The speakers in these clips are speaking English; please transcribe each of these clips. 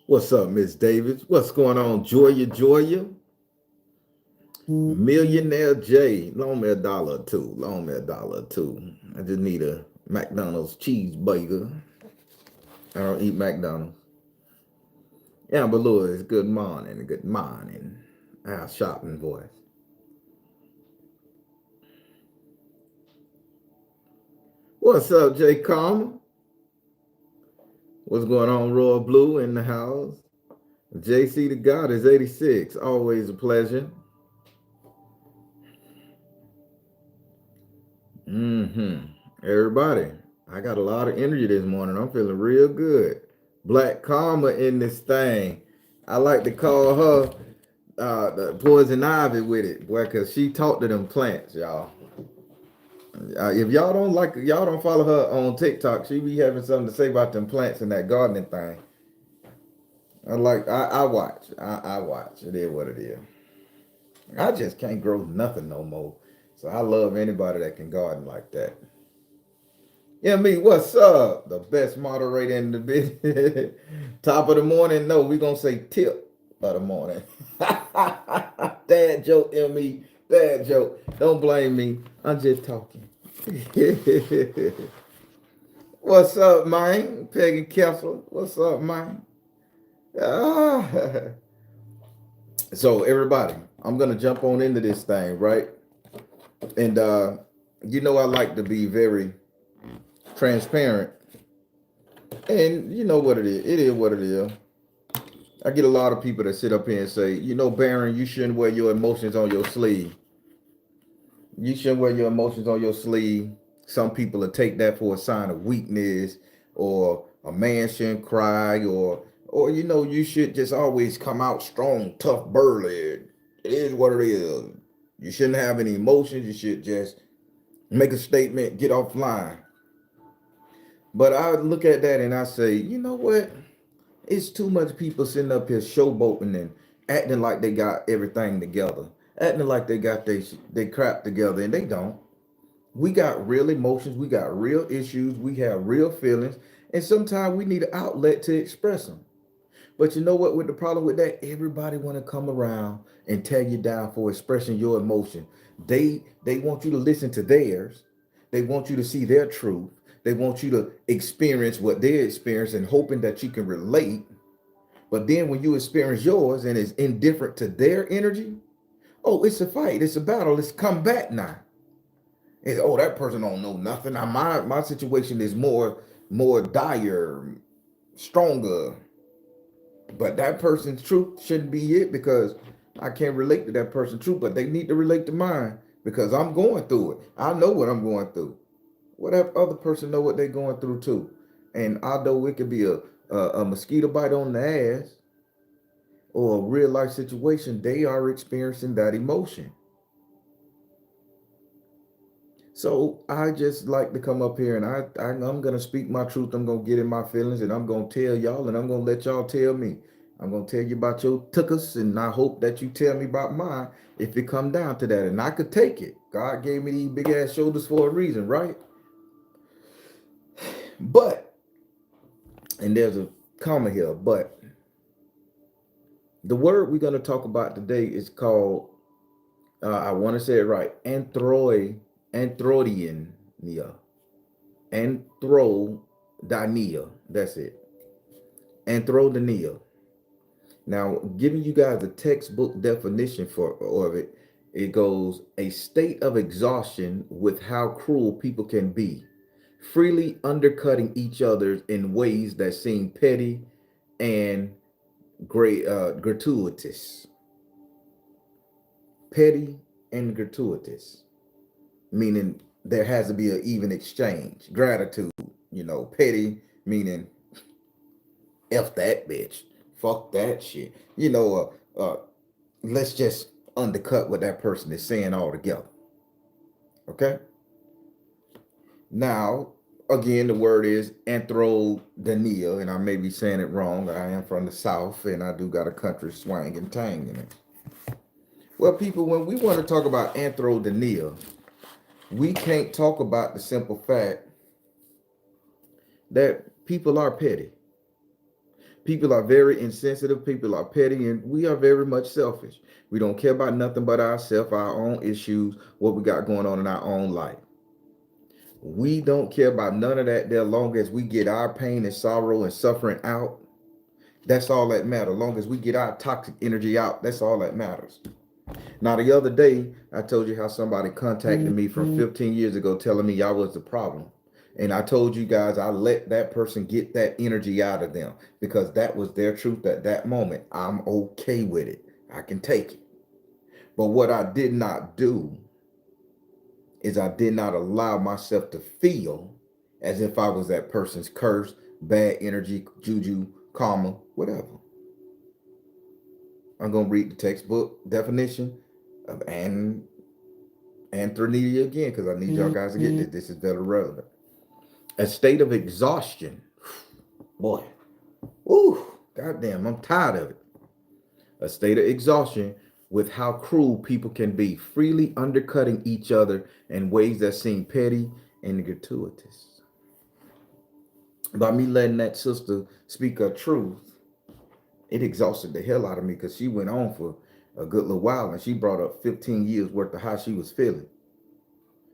What's up, Miss Davis? What's going on, Joya? Millionaire J. Loan me $1 or $2. Loan me $1 or $2. I just need a McDonald's cheeseburger. I don't eat McDonald's. Amber Lewis, good morning. Good morning. Our shopping voice. What's up, Jay Carmer? What's going on, Royal Blue in the house? JC the God is 86. Always a pleasure. Everybody, I got a lot of energy this morning. I'm feeling real good. Black Karma in this thing. I like to call her the poison ivy with it, boy, because she talked to them plants, y'all. If y'all don't follow her on TikTok, she be having something to say about them plants and that gardening thing. I watch. I watch. It is what it is. I just can't grow nothing no more. So I love anybody that can garden like that. Yeah, me, what's up? The best moderator in the business. Top of the morning? No, we gonna say tip of the morning. Dad joke, me. Dad joke. Don't blame me. I'm just talking. What's up, man? Peggy Kessler. What's up, man? Ah. So everybody, I'm gonna jump on into this thing, right? And I like to be very transparent. And you know what it is. It is what it is. I get a lot of people that sit up here and say, Baron, you shouldn't wear your emotions on your sleeve. You shouldn't wear your emotions on your sleeve. Some people will take that for a sign of weakness, or a man shouldn't cry, or you should just always come out strong, tough, burly. It is what it is. You shouldn't have any emotions. You should just make a statement, get offline. But I look at that and I say, you know what? It's too much people sitting up here showboating and acting like they got everything together, acting like they got they crap together, and they don't. We got real emotions, we got real issues, we have real feelings, and sometimes we need an outlet to express them. But you know what? With the problem with that, everybody want to come around and tear you down for expressing your emotion. They want you to listen to theirs. They want you to see their truth. They want you to experience what they experience and hoping that you can relate. But then when you experience yours and it's indifferent to their energy, oh, it's a fight, it's a battle, it's combat now. It's, oh, that person don't know nothing. Now my situation is more dire, stronger. But that person's truth shouldn't be it, because I can't relate to that person's truth, but they need to relate to mine because I'm going through it. I know what I'm going through. What if other person know what they're going through too? And although it could be a mosquito bite on the ass or a real life situation, they are experiencing that emotion. So I just like to come up here and I'm gonna speak my truth. I'm gonna get in my feelings and I'm gonna tell y'all and I'm gonna let y'all tell me. I'm gonna tell you about your tuckus and I hope that you tell me about mine if it come down to that. And I could take it. God gave me these big ass shoulders for a reason, right? But, and there's a comma here, but the word we're gonna talk about today is called, I want to say it right, Anthrodynia. Anthrodynia. That's it. Anthrodynia. Now, giving you guys a textbook definition of it, it goes a state of exhaustion with how cruel people can be, freely undercutting each other in ways that seem petty and gratuitous. Petty and gratuitous, meaning there has to be an even exchange. Gratitude, petty, meaning F that bitch. Fuck that shit. Let's just undercut what that person is saying altogether. Okay? Now, again, the word is Anthrodynia, and I may be saying it wrong. I am from the South, and I do got a country swang and tang in it. Well, people, when we want to talk about Anthrodynia, we can't talk about the simple fact that people are petty. People are very insensitive. People are petty, and we are very much selfish. We don't care about nothing but ourselves, our own issues, what we got going on in our own life. We don't care about none of that there long as we get our pain and sorrow and suffering out. That's all that matters. Long as we get our toxic energy out, that's all that matters. Now, the other day, I told you how somebody contacted me from 15 years ago telling me I was the problem. And I told you guys I let that person get that energy out of them because that was their truth at that moment. I'm okay with it. I can take it. But what I did not do is I did not allow myself to feel as if I was that person's curse, bad energy, juju, karma, whatever. I'm going to read the textbook definition of Anthrodynia again because I need y'all guys to get this. This is very relevant. A state of exhaustion. Boy, woo, goddamn, I'm tired of it. A state of exhaustion with how cruel people can be, freely undercutting each other in ways that seem petty and gratuitous. By me letting that sister speak her truth, it exhausted the hell out of me because she went on for a good little while and she brought up 15 years worth of how she was feeling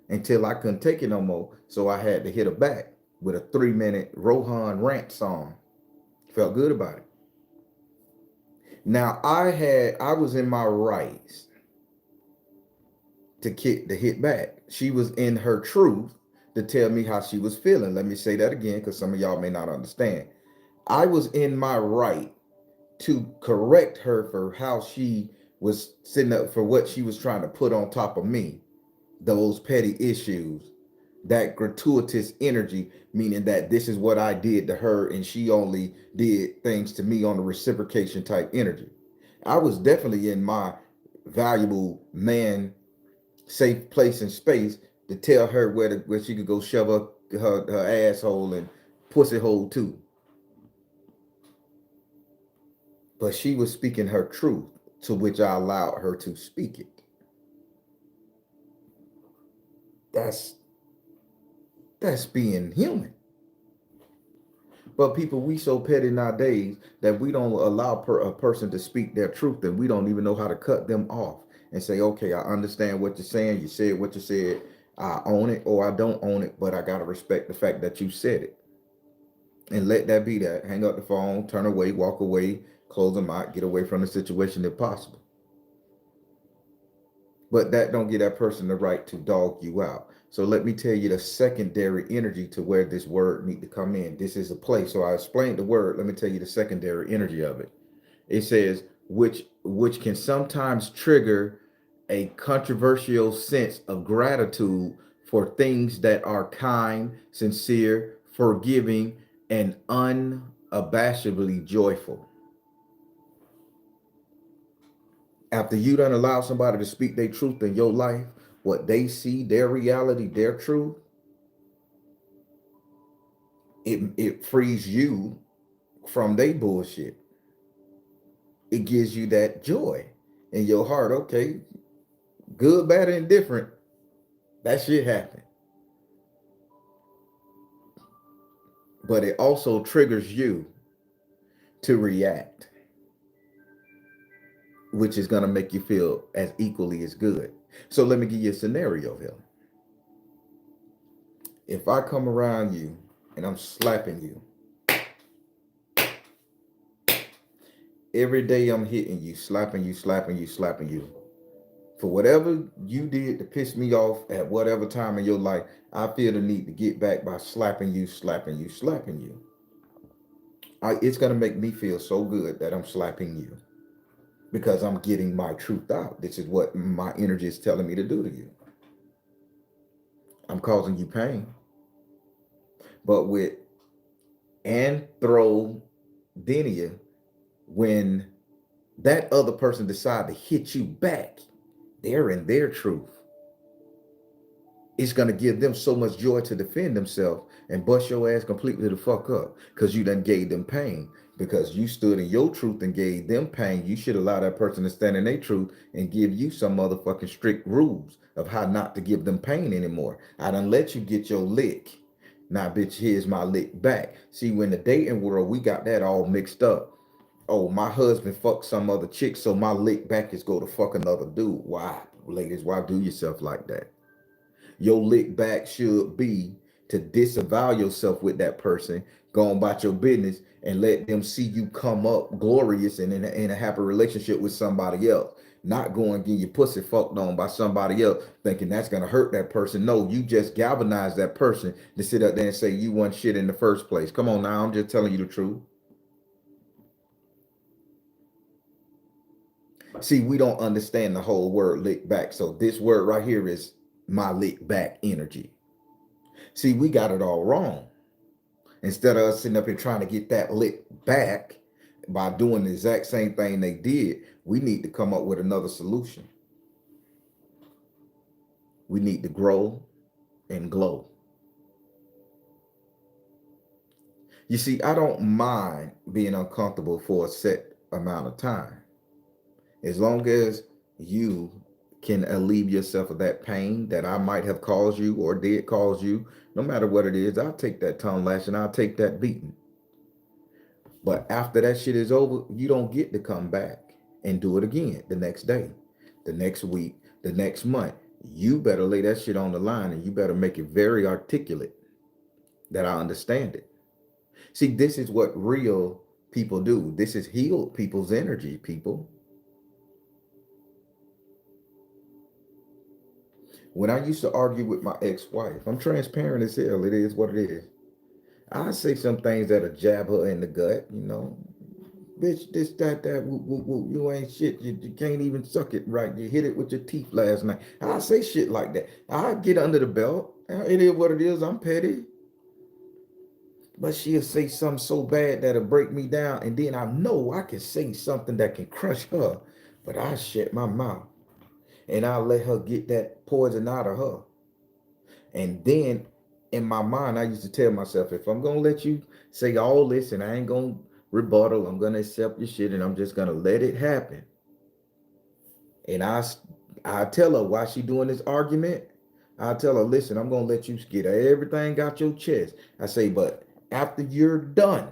until I couldn't take it no more. So I had to hit her back with a 3-minute Rohan rant song. Felt good about it. Now I was in my rights to hit back. She was in her truth to tell me how she was feeling. Let me say that again because some of y'all may not understand. I was in my right to correct her for how she was sitting up for what she was trying to put on top of me. Those petty issues, that gratuitous energy, meaning that this is what I did to her and she only did things to me on the reciprocation type energy. I was definitely in my valuable man safe place and space to tell her where she could go shove up her asshole and pussy hole too. But she was speaking her truth, to which I allowed her to speak it. That's being human. But people, we so petty nowadays that we don't allow a person to speak their truth, and we don't even know how to cut them off and say, okay, I understand what you're saying. You said what you said. I own it or I don't own it, but I got to respect the fact that you said it. And let that be that. Hang up the phone, turn away, walk away, close them out, get away from the situation if possible. But that don't give that person the right to dog you out. So let me tell you the secondary energy to where this word need to come in. This is a place. So I explained the word. Let me tell you the secondary energy of it. It says, which can sometimes trigger a controversial sense of gratitude for things that are kind, sincere, forgiving, and unabashedly joyful. After you done allow somebody to speak their truth in your life, what they see, their reality, their truth, it frees you from their bullshit. It gives you that joy in your heart. Okay, good, bad, and indifferent. That shit happened. But it also triggers you to react, which is going to make you feel as equally as good. So let me give you a scenario here. If I come around you and I'm slapping you, every day I'm hitting you, slapping you, slapping you, slapping you. For whatever you did to piss me off at whatever time in your life, I feel the need to get back by slapping you, slapping you, slapping you. It's going to make me feel so good that I'm slapping you. because I'm getting my truth out. This is what my energy is telling me to do to you. I'm causing you pain. But with Anthrodynia, when that other person decide to hit you back, they're in their truth. It's going to give them so much joy to defend themselves and bust your ass completely the fuck up because you done gave them pain. Because you stood in your truth and gave them pain, you should allow that person to stand in their truth and give you some motherfucking strict rules of how not to give them pain anymore. I done let you get your lick. Now, bitch, here's my lick back. See, when the dating world, we got that all mixed up. Oh, my husband fucked some other chick, so my lick back is go to fuck another dude. Why? Ladies, why do yourself like that? Your lick back should be to disavow yourself with that person, go about your business, and let them see you come up glorious and in a happy relationship with somebody else. Not going getting your pussy fucked on by somebody else, thinking that's gonna hurt that person. No, you just galvanize that person to sit up there and say you want shit in the first place. Come on now, I'm just telling you the truth. See, we don't understand the whole word lick back. So this word right here is my lick back energy. See, we got it all wrong. Instead of us sitting up here trying to get that lick back by doing the exact same thing they did, we need to come up with another solution. We need to grow and glow. You see, I don't mind being uncomfortable for a set amount of time. As long as you can alleviate yourself of that pain that I might have caused you or did cause you, no matter what it is, I'll take that tongue lash and I'll take that beating. But after that shit is over, you don't get to come back and do it again the next day, the next week, the next month. You better lay that shit on the line and you better make it very articulate that I understand it. See, this is what real people do. This is healed people's energy, people. When I used to argue with my ex-wife, I'm transparent as hell. It is what it is. I say some things that'll jab her in the gut, you know. Bitch, this, that, woo, woo, woo. You ain't shit. You can't even suck it right. You hit it with your teeth last night. I say shit like that. I get under the belt. It is what it is. I'm petty. But she'll say something so bad that'll break me down. And then I know I can say something that can crush her. But I shut my mouth. And I'll let her get that poison out of her. And then in my mind, I used to tell myself, if I'm gonna let you say all this and I ain't gonna rebuttal, I'm gonna accept your shit and I'm just gonna let it happen. And I tell her why she doing this argument. I tell her, listen, I'm gonna let you get everything out your chest. I say, but after you're done,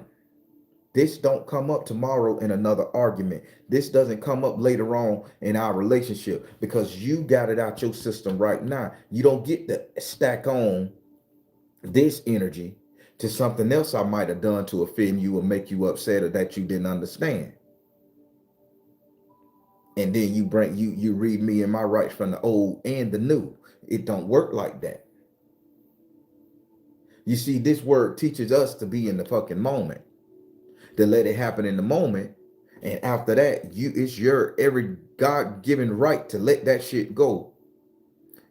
this don't come up tomorrow in another argument. This doesn't come up later on in our relationship because you got it out your system right now. You don't get to stack on this energy to something else I might have done to offend you or make you upset or that you didn't understand. And then you read me and my rights from the old and the new. It don't work like that. You see, this word teaches us to be in the fucking moment, to let it happen in the moment. And after that, it's your every God-given right to let that shit go.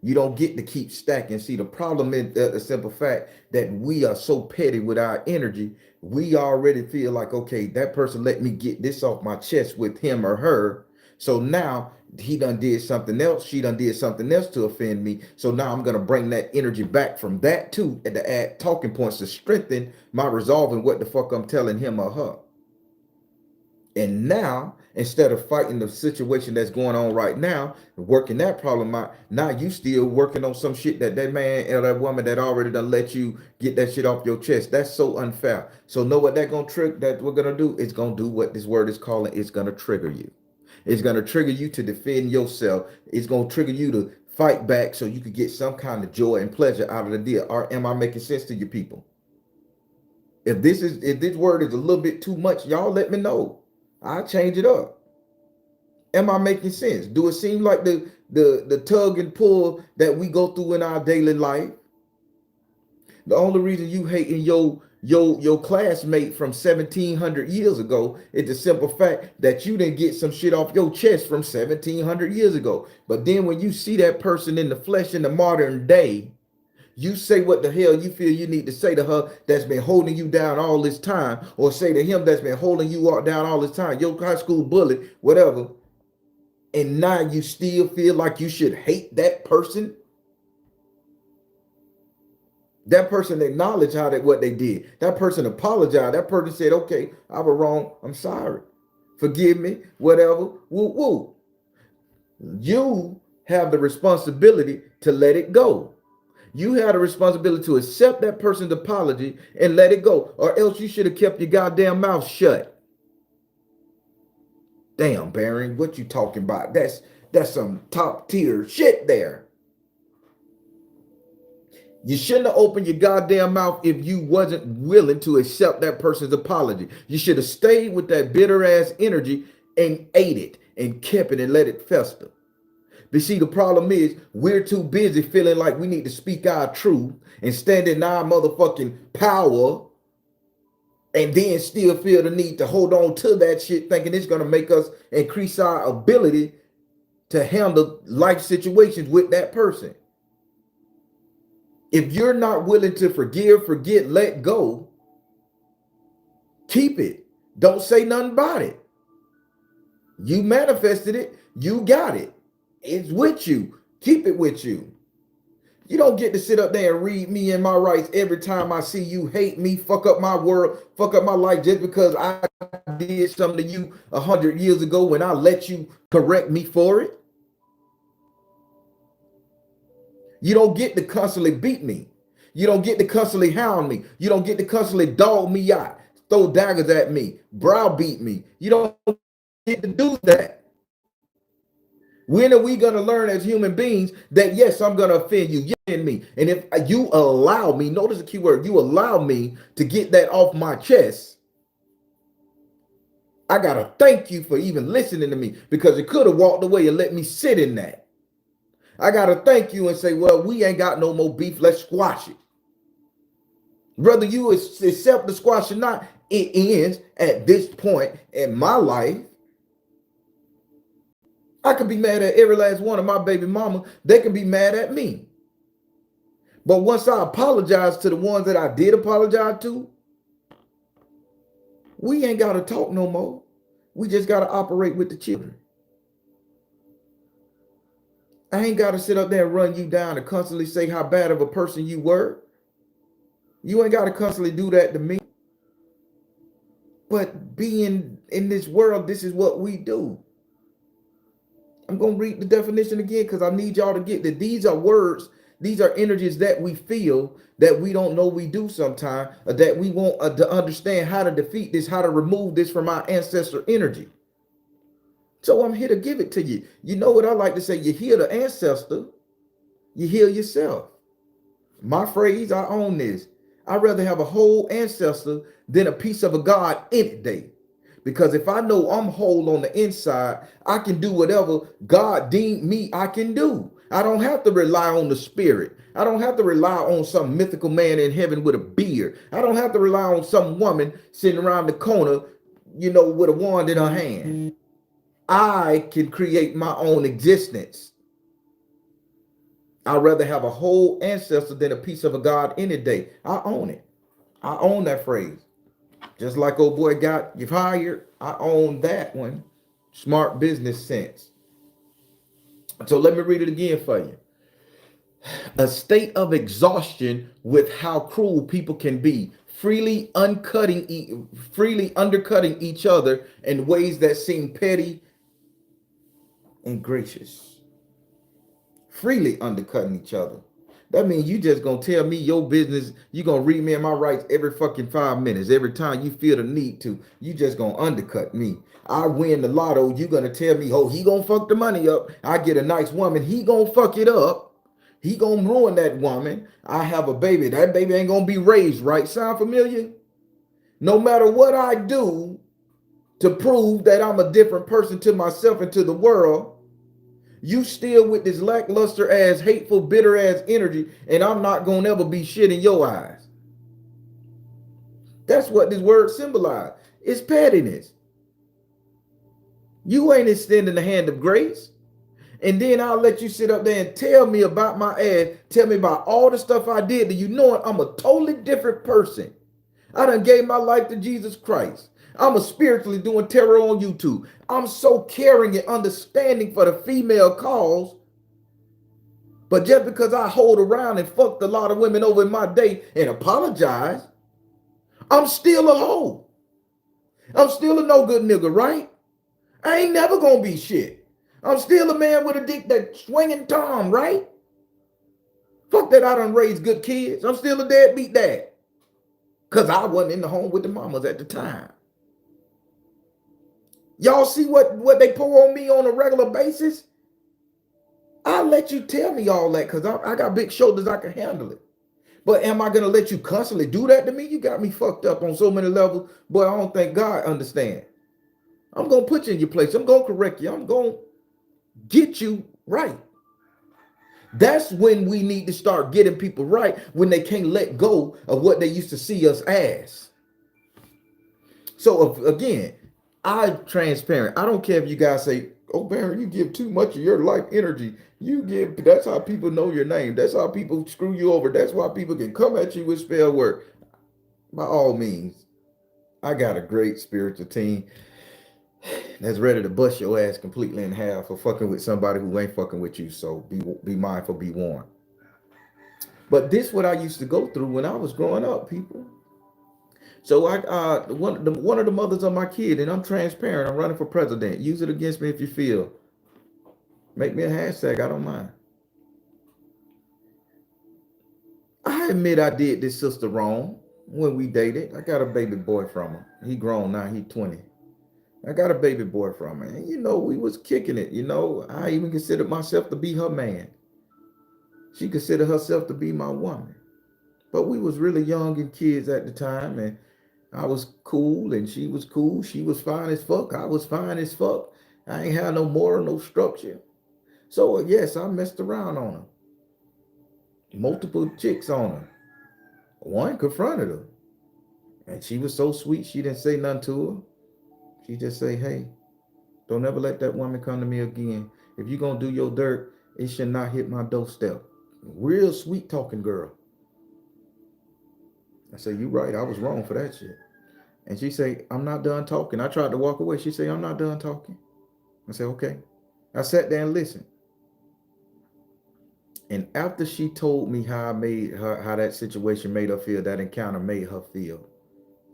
You don't get to keep stacking. See, the problem is the simple fact that we are so petty with our energy. We already feel like, okay, that person let me get this off my chest with him or her. So now he done did something else. She done did something else to offend me. So now I'm going to bring that energy back from that too and to add talking points to strengthen my resolve in what the fuck I'm telling him or her. And now, instead of fighting the situation that's going on right now, working that problem out, now you still working on some shit that man or that woman that already done let you get that shit off your chest. That's so unfair. So know what that gonna trick that we're gonna do? It's gonna do what this word is calling. It's gonna trigger you. It's gonna trigger you to defend yourself. It's gonna trigger you to fight back so you could get some kind of joy and pleasure out of the deal. Or am I making sense to you people? If this word is a little bit too much, y'all let me know. I'll change it up. Am I making sense? Do it seem like the tug and pull that we go through in our daily life? The only reason you hating your classmate from 1700 years ago is the simple fact that you didn't get some shit off your chest from 1700 years ago. But then when you see that person in the flesh in the modern day, you say what the hell you feel you need to say to her that's been holding you down all this time, or say to him that's been holding you down all this time, your high school bully, whatever. And now you still feel like you should hate that person. That person acknowledged what they did. That person apologized. That person said, okay, I was wrong. I'm sorry. Forgive me, whatever. Woo woo. You have the responsibility to let it go. You have the responsibility to accept that person's apology and let it go. Or else you should have kept your goddamn mouth shut. Damn, Baron, what you talking about? That's some top tier shit there. You shouldn't have opened your goddamn mouth if you wasn't willing to accept that person's apology. You should have stayed with that bitter ass energy and ate it and kept it and let it fester. But see, the problem is we're too busy feeling like we need to speak our truth and stand in our motherfucking power, and then still feel the need to hold on to that shit thinking it's going to make us increase our ability to handle life situations with that person. If you're not willing to forgive, forget, let go, keep it. Don't say nothing about it. You manifested it. You got it. It's with you. Keep it with you. You don't get to sit up there and read me and my rights every time I see you hate me, fuck up my world, fuck up my life just because I did something to you 100 years ago when I let you correct me for it. You don't get to constantly beat me. You don't get to constantly hound me. You don't get to constantly dog me out, throw daggers at me, browbeat me. You don't get to do that. When are we going to learn as human beings that, yes, I'm going to offend you, in me. And if you allow me, notice the key word, you allow me to get that off my chest, I got to thank you for even listening to me, because it could have walked away and let me sit in that. I got to thank you and say, well, we ain't got no more beef. Let's squash it. Whether you accept the squash or not, it ends at this point in my life. I could be mad at every last one of my baby mama. They can be mad at me. But once I apologize to the ones that I did apologize to, we ain't got to talk no more. We just got to operate with the children. I ain't got to sit up there and run you down and constantly say how bad of a person you were. You ain't got to constantly do that to me. But being in this world, this is what we do. I'm going to read the definition again because I need y'all to get that these are words, these are energies that we feel that we don't know we do sometimes, that we want to understand how to defeat this, how to remove this from our ancestor energy. So I'm here to give it to you. You know what I like to say? You heal the ancestor, you heal yourself. My phrase, I own this. I'd rather have a whole ancestor than a piece of a God any day. Because if I know I'm whole on the inside, I can do whatever God deemed me I can do. I don't have to rely on the spirit. I don't have to rely on some mythical man in heaven with a beard. I don't have to rely on some woman sitting around the corner, with a wand in her hand. I can create my own existence. I'd rather have a whole ancestor than a piece of a God any day. I own it. I own that phrase. Just like old boy got you fired, I own that one. Smart business sense. So let me read it again for you. A state of exhaustion with how cruel people can be, freely undercutting each other in ways that seem petty and gracious. Freely undercutting each other. That means you just gonna tell me your business, you gonna read me in my rights every fucking 5 minutes. Every time you feel the need to, you just gonna undercut me. I win the lotto, you gonna tell me, oh, he gonna fuck the money up. I get a nice woman, he gonna fuck it up. He gonna ruin that woman. I have a baby, that baby ain't gonna be raised right. Sound familiar? No matter what I do to prove that I'm a different person to myself and to the world, You still with this lackluster ass, hateful, bitter ass energy, and I'm not gonna ever be shit in your eyes. That's what this word symbolizes. It's pettiness. You ain't extending the hand of grace. And then I'll let you sit up there and tell me about my ass, tell me about all the stuff I did to you, knowing I'm a totally different person. I done gave my life to Jesus Christ. I'm a spiritually doing terror on YouTube. I'm so caring and understanding for the female cause. But just because I hold around and fucked a lot of women over in my day and apologize, I'm still a hoe. I'm still a no good nigga, right? I ain't never gonna be shit. I'm still a man with a dick that swinging Tom, right? Fuck that I done raised good kids. I'm still a deadbeat dad. Because I wasn't in the home with the mamas at the time. Y'all see what they pour on me on a regular basis? I'll let you tell me all that because I got big shoulders, I can handle it. But am I going to let you constantly do that to me? You got me fucked up on so many levels, but I don't think God understands. I'm going to put you in your place. I'm going to correct you. I'm going to get you right. That's when we need to start getting people right, when they can't let go of what they used to see us as. So again, I'm transparent. I don't care if you guys say, oh, Baron, you give too much of your life energy. That's how people know your name. That's how people screw you over. That's why people can come at you with spell work. By all means, I got a great spiritual team that's ready to bust your ass completely in half for fucking with somebody who ain't fucking with you. So be mindful, be warned. But this is what I used to go through when I was growing up, people. So one of the mothers of my kid, and I'm transparent. I'm running for president. Use it against me if you feel. Make me a hashtag. I don't mind. I admit I did this sister wrong when we dated. I got a baby boy from her. He grown now. He 20. I got a baby boy from her. And, we was kicking it. I even considered myself to be her man. She considered herself to be my woman. But we was really young and kids at the time. And I was cool and she was cool. She was fine as fuck. I was fine as fuck. I ain't had no moral, no structure. So yes, I messed around on her. Multiple chicks on her. One confronted her. And she was so sweet, she didn't say nothing to her. She just say, hey, don't ever let that woman come to me again. If you're going to do your dirt, it should not hit my doorstep. Real sweet talking girl. I said, you right, I was wrong for that shit. And she say, I'm not done talking. I tried to walk away. She say, I'm not done talking. I said, okay. I sat there and listened. And after she told me how that situation made her feel, that encounter made her feel,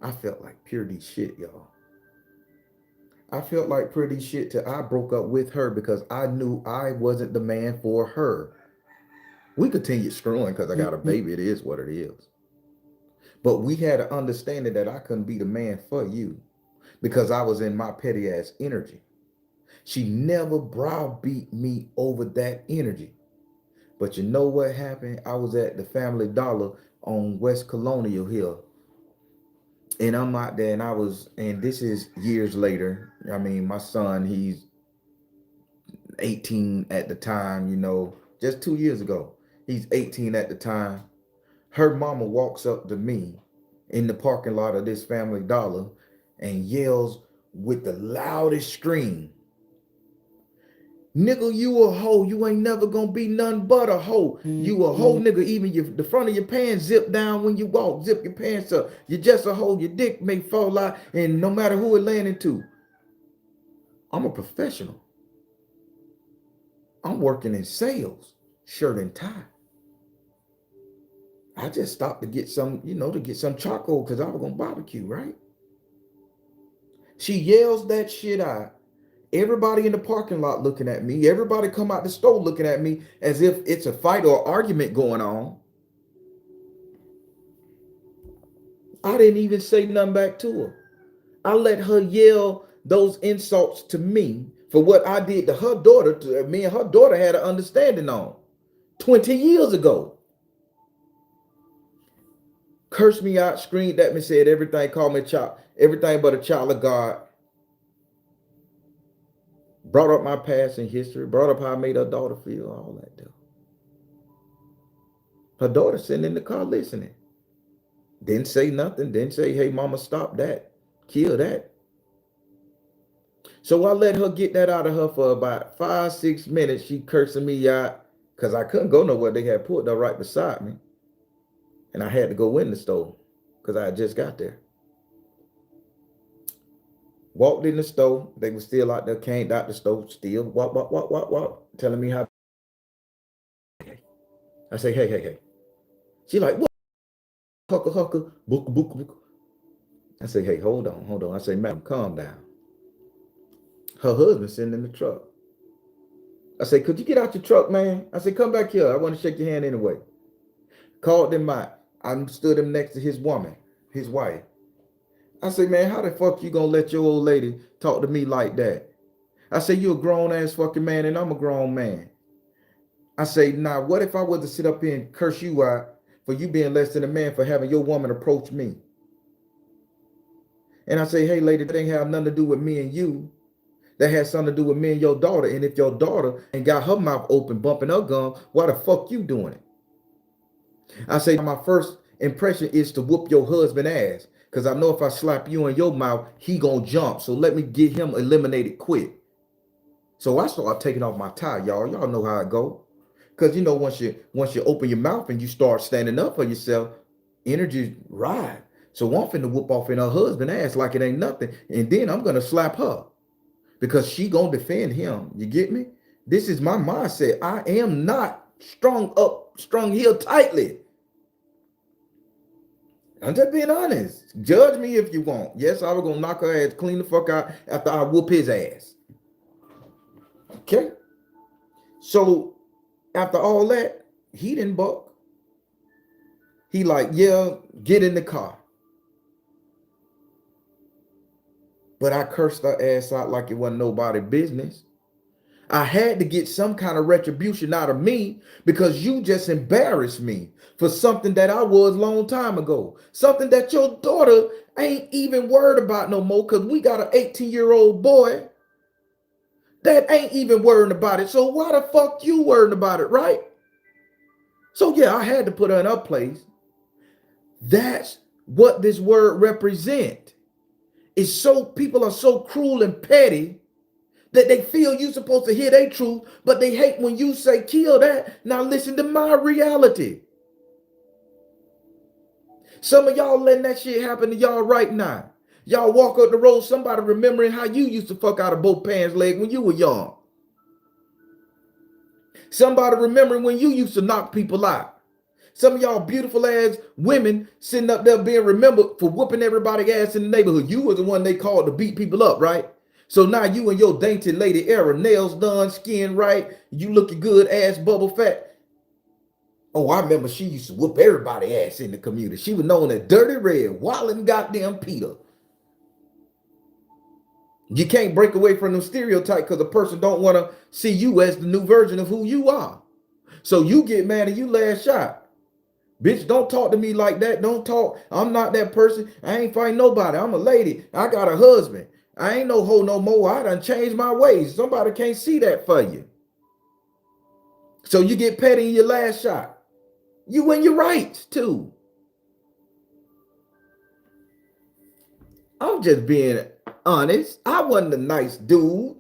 I felt like purity shit, y'all. I felt like pretty shit till I broke up with her because I knew I wasn't the man for her. We continued screwing because I got a baby. It is what it is. But we had an understanding that I couldn't be the man for you because I was in my petty ass energy. She never browbeat me over that energy. But you know what happened? I was at the Family Dollar on West Colonial Hill. And I'm out there and this is years later. I mean, my son, he's 18 at the time, just 2 years ago. He's 18 at the time. Her mama walks up to me in the parking lot of this Family Dollar and yells with the loudest scream, nigga, you a hoe. You ain't never gonna be none but a hoe. You a hoe, nigga. Even the front of your pants zip down when you walk. Zip your pants up. You just a hoe. Your dick may fall out, and no matter who it landing to. I'm a professional. I'm working in sales, shirt and tie. I just stopped to get some, charcoal because I was gonna barbecue, right? She yells that shit out. Everybody in the parking lot looking at me. Everybody come out the store looking at me as if it's a fight or argument going on. I didn't even say nothing back to her. I let her yell those insults to me for what I did to her daughter. Me and her daughter had an understanding on 20 years ago. Cursed me out, screamed at me, said everything, called me a child, everything but a child of God. Brought up my past and history, brought up how I made her daughter feel, all that stuff. Her daughter sitting in the car listening. Didn't say nothing, didn't say, hey, mama, stop that, kill that. So I let her get that out of her for about 5-6 minutes. She cursing me out because I couldn't go nowhere. They had pulled her right beside me. And I had to go in the store because I had just got there. Walked in the store. They were still out there, came out the store, still walk, telling me how. I say, hey. She like, what? Hucker, book. I say, hey, hold on. I say, madam, calm down. Her husband sitting in the truck. I say, could you get out your truck, man? I say, come back here. I want to shake your hand anyway. Called him out. I stood him next to his woman, his wife. I say, man, how the fuck you gonna let your old lady talk to me like that? I say, you a grown ass fucking man and I'm a grown man. I say, nah, what if I was to sit up here and curse you out for you being less than a man for having your woman approach me? And I say, hey, lady, that ain't have nothing to do with me and you. That has something to do with me and your daughter. And if your daughter ain't got her mouth open, bumping her gum, why the fuck you doing it? I say, my first impression is to whoop your husband ass. Because I know if I slap you in your mouth, he gonna jump. So let me get him eliminated quick. So I start taking off my tie, y'all. Y'all know how it go. Because you know, once you open your mouth and you start standing up for yourself, energy ride. So I'm finna whoop off in her husband ass like it ain't nothing. And then I'm gonna slap her. Because she gonna defend him. You get me? This is my mindset. I am not strung here tightly. I'm just being honest. Judge me if you want. Yes, I was gonna knock her ass clean the fuck out after I whoop his ass. Okay? So after all that, he didn't buck. He like, yeah, get in the car. But I cursed her ass out like it wasn't nobody's business. I had to get some kind of retribution out of me because you just embarrassed me for something that I was a long time ago. Something that your daughter ain't even worried about no more because we got an 18-year-old boy that ain't even worrying about it. So why the fuck you worrying about it, right? So yeah, I had to put her in her place. That's what this word represent. It's so people are so cruel and petty that they feel you supposed to hear their truth, but they hate when you say, kill that. Now listen to my reality. Some of y'all letting that shit happen to y'all right now. Y'all walk up the road, somebody remembering how you used to fuck out of both pants leg when you were young. Somebody remembering when you used to knock people out. Some of y'all beautiful ass women sitting up there being remembered for whooping everybody's ass in the neighborhood. You was the one they called to beat people up, right? So now you and your dainty lady era, nails done, skin right, you looking good, ass bubble fat. Oh, I remember she used to whoop everybody's ass in the community. She was known as Dirty Red, Wildin' goddamn Peter. You can't break away from them stereotypes because a person don't want to see you as the new version of who you are. So you get mad and you last shot. Bitch, don't talk to me like that. Don't talk. I'm not that person. I ain't fighting nobody. I'm a lady. I got a husband. I ain't no hoe no more. I done changed my ways. Somebody can't see that for you. So you get petty in your last shot. You win your rights too. I'm just being honest. I wasn't a nice dude.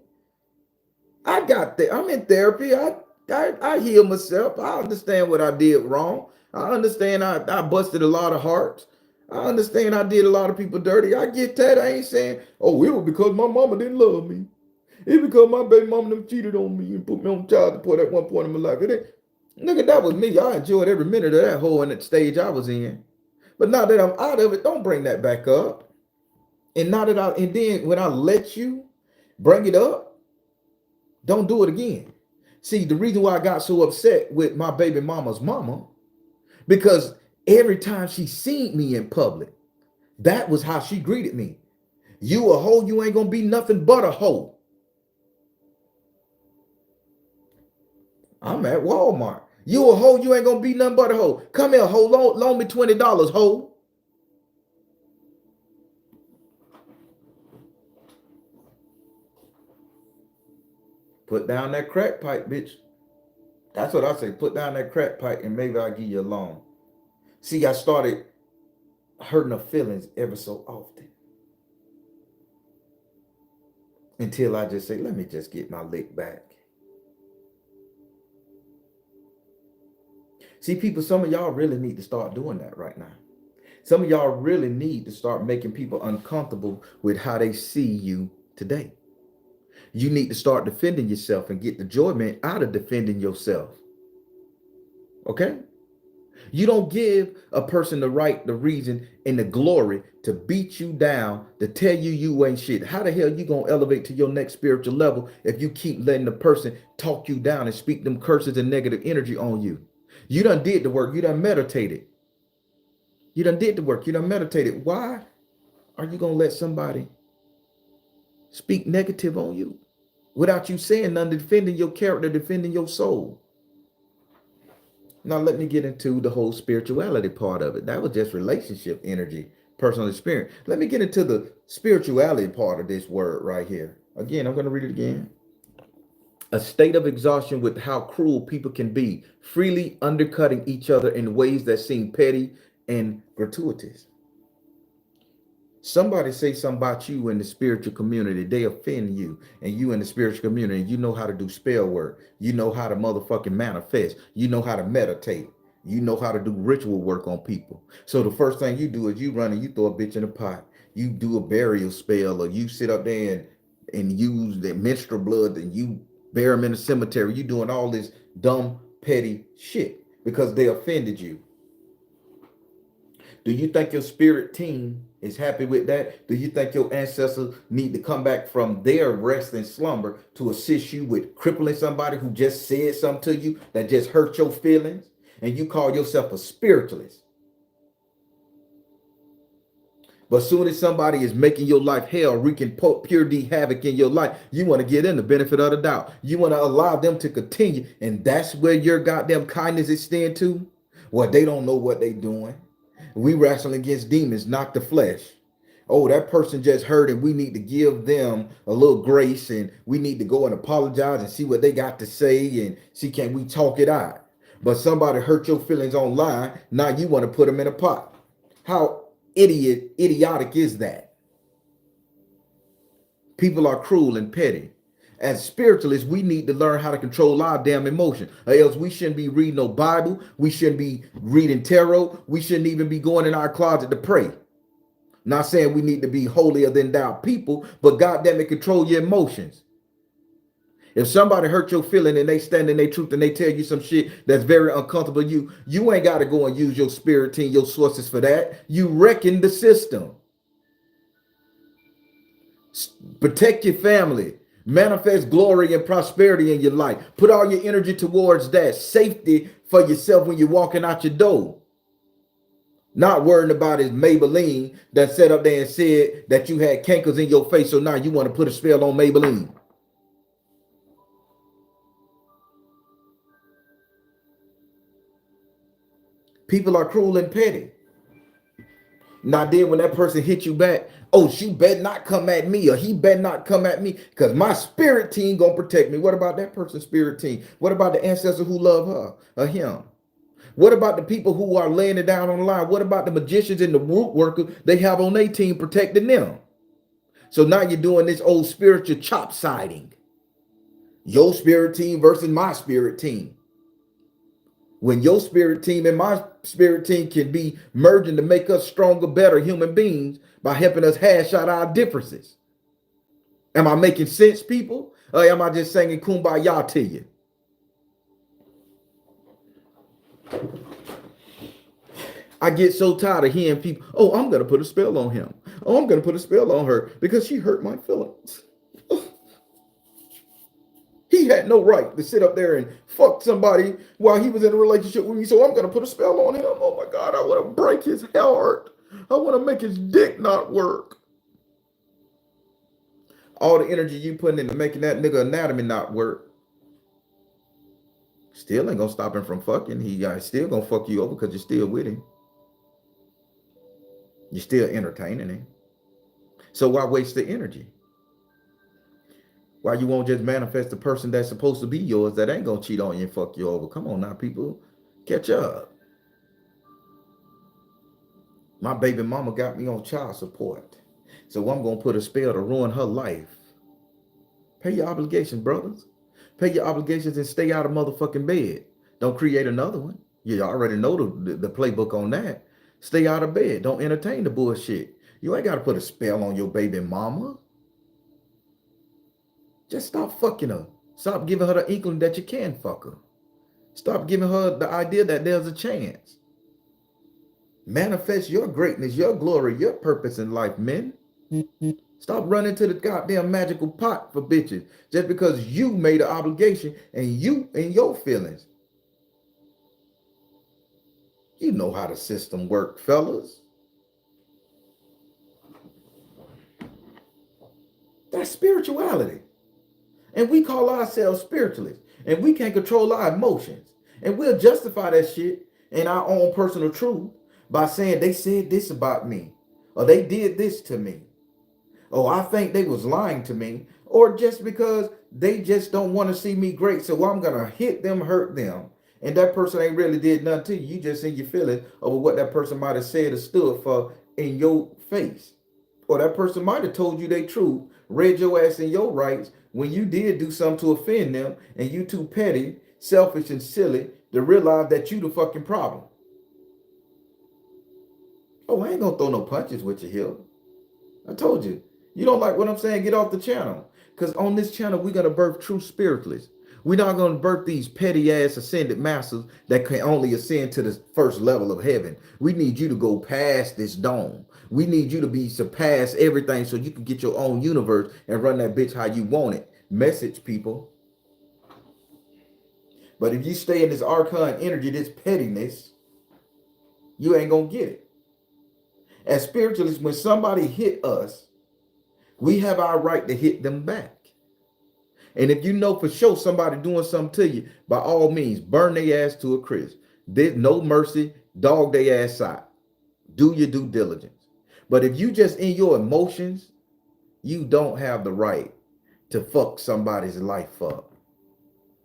I'm in therapy. I heal myself. I understand what I did wrong. I understand I busted a lot of hearts. I understand I did a lot of people dirty. I get that. I ain't saying, oh, it was because my mama didn't love me. It because my baby mama them cheated on me and put me on child support at one point in my life. Nigga, that was me. I enjoyed every minute of that hole in that stage I was in. But now that I'm out of it, don't bring that back up. And then when I let you bring it up, don't do it again. See, the reason why I got so upset with my baby mama's mama, because every time she seen me in public, that was how she greeted me. You a hoe, you ain't gonna be nothing but a hoe. I'm at Walmart. You a hoe, you ain't gonna be nothing but a hoe. Come here, hoe, loan me $20, hoe. Put down that crack pipe, bitch. That's what I say. Put down that crack pipe and maybe I'll give you a loan. See, I started hurting her feelings ever so often. Until I just say, let me just get my lick back. See, people, some of y'all really need to start doing that right now. Some of y'all really need to start making people uncomfortable with how they see you today. You need to start defending yourself and get the enjoyment out of defending yourself. Okay? You don't give a person the right, the reason, and the glory to beat you down, to tell you ain't shit. How the hell you gonna elevate to your next spiritual level if you keep letting the person talk you down and speak them curses and negative energy on you? You done did the work. You done meditated. You done did the work. You done meditated. Why are you gonna let somebody speak negative on you without you saying nothing, defending your character, defending your soul? Now let me get into the whole spirituality part of it. That was just relationship energy, personal experience. Let me get into the spirituality part of this word right here. Again, I'm going to read it again. A state of exhaustion with how cruel people can be, freely undercutting each other in ways that seem petty and gratuitous. Somebody say something about you in the spiritual community, they offend you, and you in the spiritual community, you know how to do spell work, you know how to motherfucking manifest, you know how to meditate, you know how to do ritual work on people. So the first thing you do is you run and you throw a bitch in a pot, you do a burial spell, or you sit up there and use the menstrual blood and you bury them in the cemetery. You doing all this dumb, petty shit because they offended you. Do you think your spirit team is happy with that? Do you think your ancestors need to come back from their rest and slumber to assist you with crippling somebody who just said something to you that just hurt your feelings? And you call yourself a spiritualist. But soon as somebody is making your life hell, wreaking pure D havoc in your life, you want to give them the benefit of the doubt. You want to allow them to continue. And that's where your goddamn kindness extend to? Well, they don't know what they doing. We wrestle against demons, not the flesh. Oh, that person just hurt and we need to give them a little grace and we need to go and apologize and see what they got to say and see can we talk it out. But somebody hurt your feelings online, now you want to put them in a pot. How idiotic is that? People are cruel and petty. As spiritualists, we need to learn how to control our damn emotion. Or else we shouldn't be reading no Bible. We shouldn't be reading tarot. We shouldn't even be going in our closet to pray. Not saying we need to be holier than thou people, but goddamn it, control your emotions. If somebody hurt your feeling and they stand in their truth and they tell you some shit that's very uncomfortable, you ain't got to go and use your spirit team, your sources for that. You wrecking the system. Protect your family. Manifest glory and prosperity in your life. Put all your energy towards that. Safety for yourself when you're walking out your door. Not worrying about his Maybelline that sat up there and said that you had cankers in your face, so now you want to put a spell on Maybelline. People are cruel and petty. Now then when that person hit you back, oh, she better not come at me or he better not come at me because my spirit team gonna protect me. What about that person's spirit team? What about the ancestor who love her or him? What about the people who are laying it down on the line? What about the magicians and the root workers they have on their team protecting them? So now you're doing this old spiritual chop siding. Your spirit team versus my spirit team. When your spirit team and my spirit team can be merging to make us stronger, better human beings by helping us hash out our differences. Am I making sense, people? Or am I just singing kumbaya to you? I get so tired of hearing people, oh, I'm going to put a spell on him. Oh, I'm going to put a spell on her because she hurt my feelings. He had no right to sit up there and fuck somebody while he was in a relationship with me. So I'm going to put a spell on him. Oh my God, I want to break his heart. I want to make his dick not work. All the energy you putting into making that nigga anatomy not work still ain't going to stop him from fucking. He still going to fuck you over because you're still with him. You're still entertaining him. So why waste the energy? Why you won't just manifest the person that's supposed to be yours that ain't gonna cheat on you and fuck you over? Come on now, people. Catch up. My baby mama got me on child support. So I'm gonna put a spell to ruin her life. Pay your obligations, brothers. Pay your obligations and stay out of motherfucking bed. Don't create another one. You already know the playbook on that. Stay out of bed. Don't entertain the bullshit. You ain't got to put a spell on your baby mama. Just stop fucking her. Stop giving her the inkling that you can fuck her. Stop giving her the idea that there's a chance. Manifest your greatness, your glory, your purpose in life, men. Stop running to the goddamn magical pot for bitches just because you made an obligation and you and your feelings. You know how the system works, fellas. That's spirituality. And we call ourselves spiritualists. And we can't control our emotions. And we'll justify that shit in our own personal truth by saying they said this about me. Or they did this to me. Oh, I think they was lying to me. Or just because they just don't want to see me great. So I'm going to hit them, hurt them. And that person ain't really did nothing to you. You just in your feelings over what that person might have said or stood for in your face. Or that person might have told you their truth, read your ass in your rights when you did do something to offend them, and you too petty, selfish, and silly to realize that you the fucking problem. Oh, I ain't gonna throw no punches with you here. I told you. You don't like what I'm saying? Get off the channel. Because on this channel, we're gonna birth true spiritualists. We're not going to birth these petty ass ascended masters that can only ascend to the first level of heaven. We need you to go past this dome. We need you to be surpass everything so you can get your own universe and run that bitch how you want it. Message, people. But if you stay in this archon energy, this pettiness, you ain't going to get it. As spiritualists, when somebody hit us, we have our right to hit them back. And if you know for sure somebody doing something to you, by all means, burn their ass to a crisp. There's no mercy, dog their ass out. Do your due diligence. But if you just in your emotions, you don't have the right to fuck somebody's life up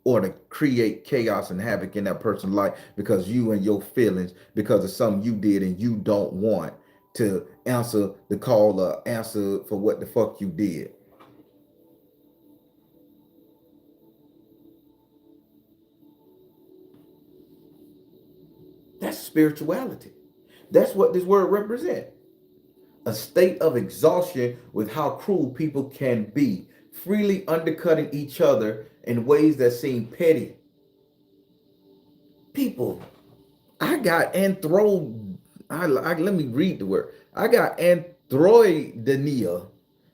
or to create chaos and havoc in that person's life because you and your feelings, because of something you did and you don't want to answer the call or answer for what the fuck you did. That's spirituality. That's what this word represents. A state of exhaustion with how cruel people can be, freely undercutting each other in ways that seem petty. People, I got let me read the word. I got Anthrodynia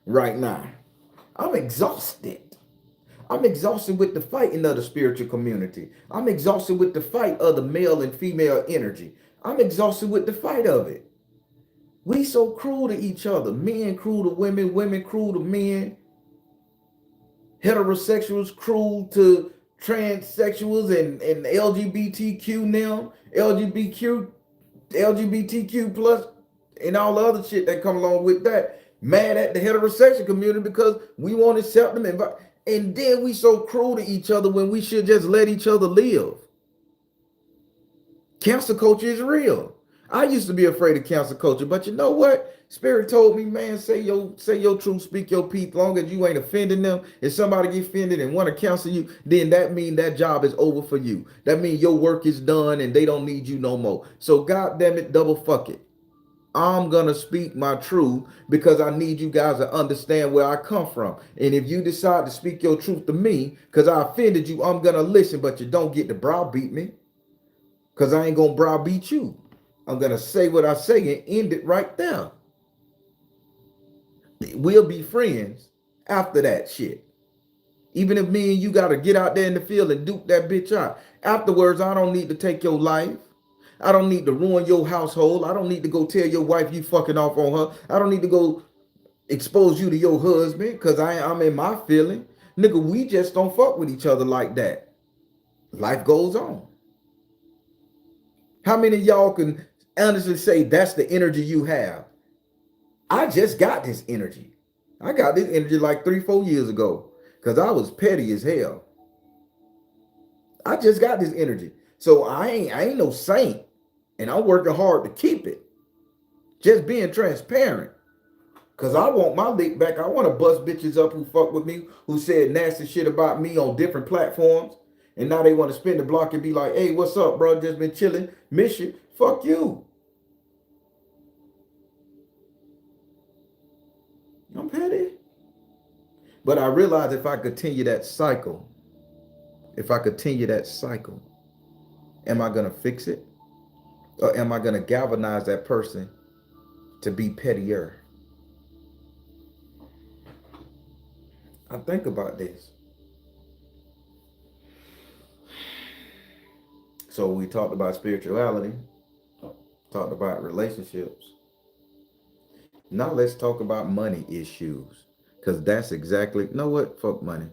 right now. I'm exhausted. I'm exhausted with the fighting of the spiritual community. I'm exhausted with the fight of the male and female energy. I'm exhausted with the fight of it. We so cruel to each other. Men cruel to women, women cruel to men. Heterosexuals cruel to transsexuals and LGBTQ now, LGBTQ plus, and all the other shit that come along with that. Mad at the heterosexual community because we won't accept them. And then we so cruel to each other when we should just let each other live. Cancel culture is real. I used to be afraid of cancel culture, but you know what? Spirit told me, man, say your truth, speak your peace. Long as you ain't offending them, if somebody get offended and want to cancel you, then that means that job is over for you. That means your work is done and they don't need you no more. So God damn it, double fuck it. I'm gonna speak my truth because I need you guys to understand where I come from. And if you decide to speak your truth to me because I offended you, I'm gonna listen, but you don't get to browbeat me because I ain't gonna browbeat you. I'm gonna say what I say and end it right there. We'll be friends after that shit. Even if me and you gotta get out there in the field and duke that bitch out. Afterwards, I don't need to take your life. I don't need to ruin your household. I don't need to go tell your wife you fucking off on her. I don't need to go expose you to your husband because I'm in my feeling. Nigga, we just don't fuck with each other like that. Life goes on. How many of y'all can honestly say that's the energy you have? I just got this energy. I got this energy like 3-4 years ago because I was petty as hell. I just got this energy. So I ain't no saint. And I'm working hard to keep it. Just being transparent. Cause I want my lick back. I want to bust bitches up who fuck with me, who said nasty shit about me on different platforms. And now they want to spin the block and be like, hey, what's up, bro? Just been chilling. Miss you. Fuck you. I'm petty. But I realize if I continue that cycle, am I going to fix it? Or am I going to galvanize that person to be pettier? I think about this. So we talked about spirituality, talked about relationships. Now let's talk about money issues. Because that's exactly, you know what? Fuck money.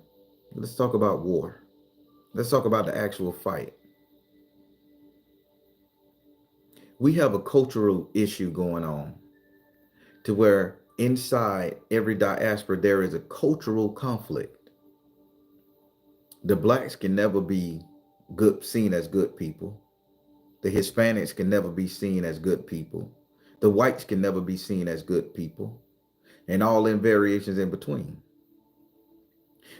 Let's talk about war. Let's talk about the actual fight. We have a cultural issue going on to where inside every diaspora there is a cultural conflict. The blacks can never be seen as good people. The Hispanics can never be seen as good people. The whites can never be seen as good people, and all in variations in between.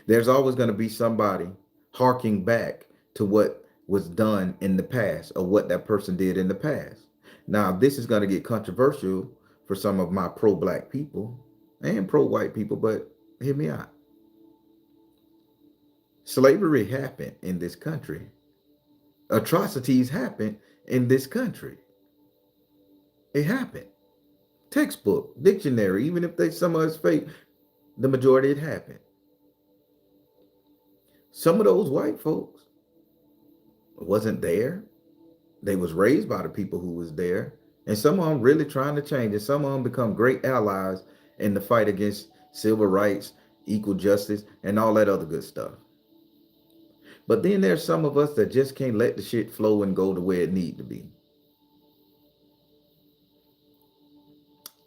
There's always going to be somebody harking back to what was done in the past or what that person did in the past. Now, this is going to get controversial for some of my pro-black people and pro-white people, but hear me out. Slavery happened in this country. Atrocities happened in this country. It happened. Textbook, dictionary, even if some of it's fake, the majority it happened. Some of those white folks wasn't there. They was raised by the people who was there. And some of them really trying to change it. Some of them become great allies in the fight against civil rights, equal justice, and all that other good stuff. But then there's some of us that just can't let the shit flow and go the way it need to be.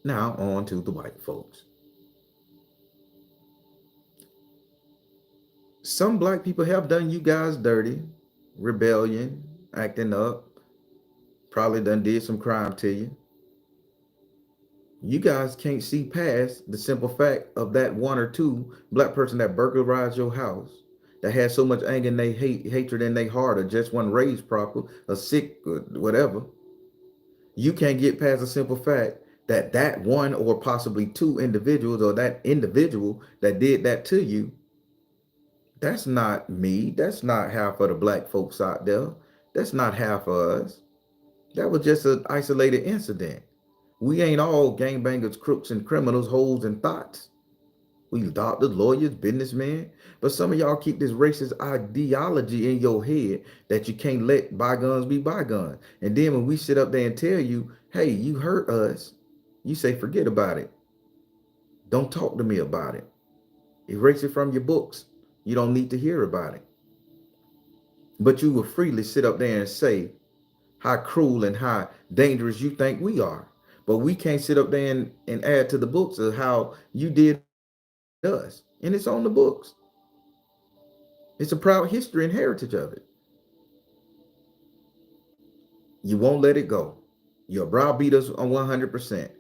Now on to the white folks. Some black people have done you guys dirty, rebellion, acting up, probably done did some crime to you. You guys can't see past the simple fact of that one or two black person that burglarized your house, that had so much anger and they hatred in their heart, or just wasn't raised proper, or sick, or whatever. You can't get past the simple fact that that one or possibly two individuals, or that individual that did that to you, that's not me. That's not half of the black folks out there. That's not half of us. That was just an isolated incident. We ain't all gangbangers, crooks, and criminals, hoes, and thoughts. We doctors, lawyers, businessmen. But some of y'all keep this racist ideology in your head that you can't let bygones be bygones. And then when we sit up there and tell you, hey, you hurt us, you say, forget about it. Don't talk to me about it. Erase it from your books. You don't need to hear about it. But you will freely sit up there and say how cruel and how dangerous you think we are. But we can't sit up there and add to the books of how you did us. And it's on the books. It's a proud history and heritage of it. You won't let it go. You'll browbeat us on 100%.